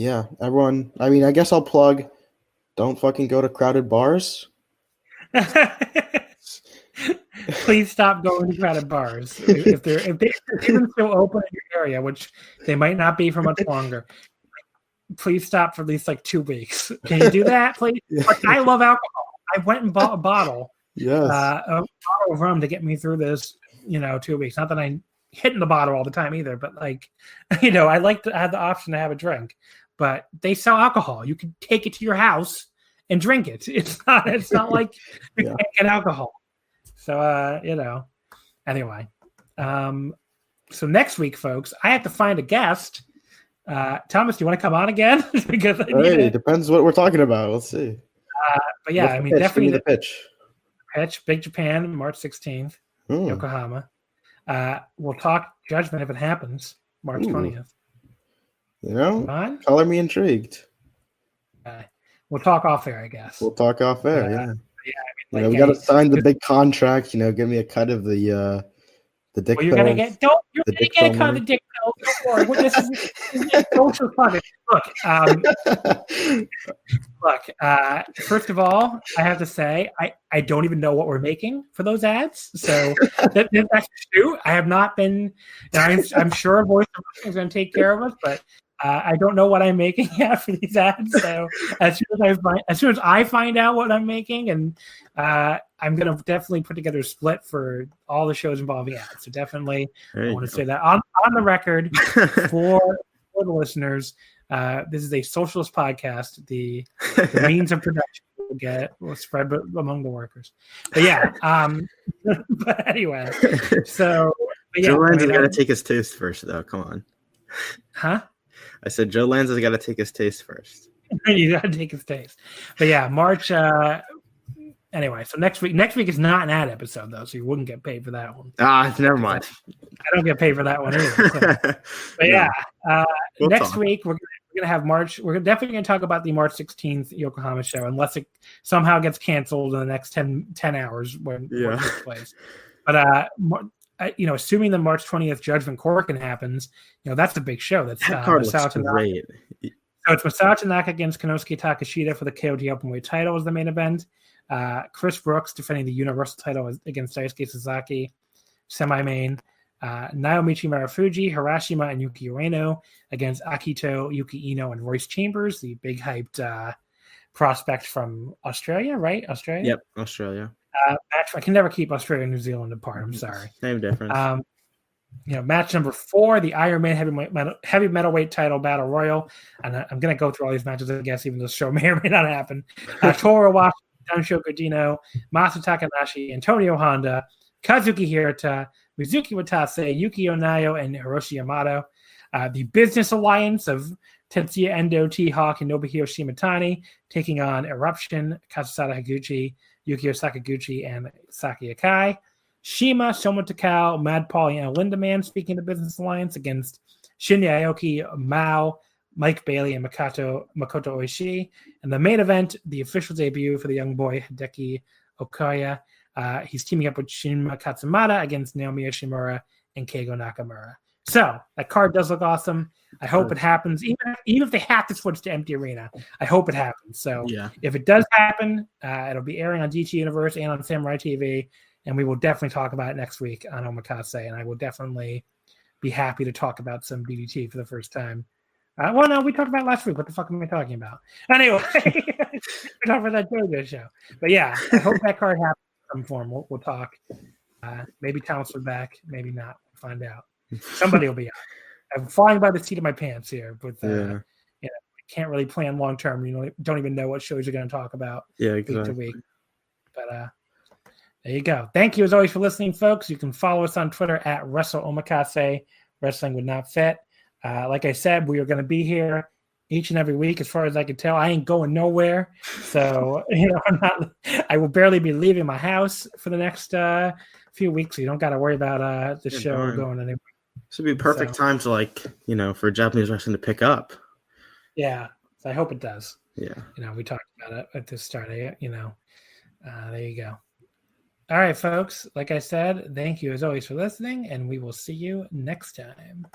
Everyone. I mean, I guess I'll plug. Don't fucking go to crowded bars. Please stop going to crowded bars. If they're even still open in your area, which they might not be for much longer, please stop for at least like 2 weeks. Can you do that, please? Like, I love alcohol. I went and bought a bottle, a bottle of rum to get me through this, 2 weeks. Not that I'm hitting the bottle all the time either, but like, I like to have the option to have a drink. But they sell alcohol. You can take it to your house and drink it. It's not like you can't get alcohol. So, anyway. So next week, folks, I have to find a guest. Thomas, do you want to come on again? Because it depends what we're talking about. Let's see. But yeah, I mean, definitely the pitch. Big Japan, March 16th, Yokohama. We'll talk Judgment if it happens, March 20th. Color me intrigued. We'll talk off air, I guess. We'll talk off air, yeah. I mean, we got to sign the big contract. Give me a cut of the dick. Well, you're gonna get a cut of the dick pills. Don't worry. This is social fun. Look. First of all, I have to say I don't even know what we're making for those ads. So that's true. I have not been. I'm sure Voice of Wrestling is going to take care of us, but. I don't know what I'm making yet for these ads. So as soon as I find out what I'm making, and I'm going to definitely put together a split for all the shows involving ads. So definitely, I want to say that on the record for the listeners. This is a socialist podcast. The means of production will spread among the workers. But yeah, but anyway, so Joe Lanza's got to take his taste first, though. Come on, huh? I said Joe Lanza's got to take his taste first. You got to take his taste. But yeah, March. Anyway, so next week is not an ad episode though, so you wouldn't get paid for that one. Never mind. I don't get paid for that one either. So. But yeah, next week we're gonna have March. We're definitely gonna talk about the March 16th Yokohama show, unless it somehow gets canceled in the next 10 hours when it takes place. But assuming the March 20th Judgment Korakuen happens, that's a big show. That's that card looks South great. So it's Masato Tanaka against Konosuke Takashita for the KOT Openweight title as the main event. Chris Brooks defending the Universal title against Daisuke Sasaki, semi-main. Naomichi Marufuji, Harashima, and Yuki Ueno against Akito, Yuki Ino, and Royce Chambers, the big hyped prospect from Australia, right? Australia? Yep, Australia. Match. I can never keep Australia and New Zealand apart. I'm sorry. Same difference. Match number 4, the Iron Man heavy metalweight title battle royal. And I'm going to go through all these matches, I guess, even though the show may or may not happen. Toru Iwata, Dansho Kojino, Masu Takanashi, Antonio Honda, Kazuki Hirata, Mizuki Watase, Yuki Onayo, and Hiroshi Yamato. The Business Alliance of Tetsuya Endo, T-Hawk, and Nobuhiro Shimatani taking on Eruption, Kazusada Higuchi, Yukio Sakaguchi, and Saki Akai. Shima, Shoma Takao, Mad Paulie, and Lindaman speaking the Business Alliance against Shinya Aoki, Mao, Mike Bailey, and Makoto Oishii. And the main event, the official debut for the young boy Hideki Okoya. He's teaming up with Shinma Katsumata against Naomi Yoshimura and Keigo Nakamura. So that card does look awesome. I hope it happens. Even if they have to switch to empty arena, I hope it happens. So if it does happen, it'll be airing on DT Universe and on Samurai TV. And we will definitely talk about it next week on Omakase. And I will definitely be happy to talk about some BDT for the first time. Well, no, we talked about it last week. What the fuck am I talking about? Anyway, we talked about that JoJo show. But yeah, I hope that card happens in some form. We'll talk. Maybe Thomas will be back. Maybe not. We'll find out. Somebody will be out. I'm flying by the seat of my pants here. But I can't really plan long term. Don't even know what shows you're going to talk about week to week. But there you go. Thank you as always for listening, folks. You can follow us on Twitter at WrestleOmakase. Wrestling would not fit. Like I said, we are going to be here each and every week, as far as I can tell. I ain't going nowhere, so I will barely be leaving my house for the next few weeks. So you don't got to worry about the show going anywhere. This would be a perfect time to for Japanese wrestling to pick up. Yeah, so I hope it does. Yeah, we talked about it at the start. There you go. All right, folks. Like I said, thank you as always for listening, and we will see you next time.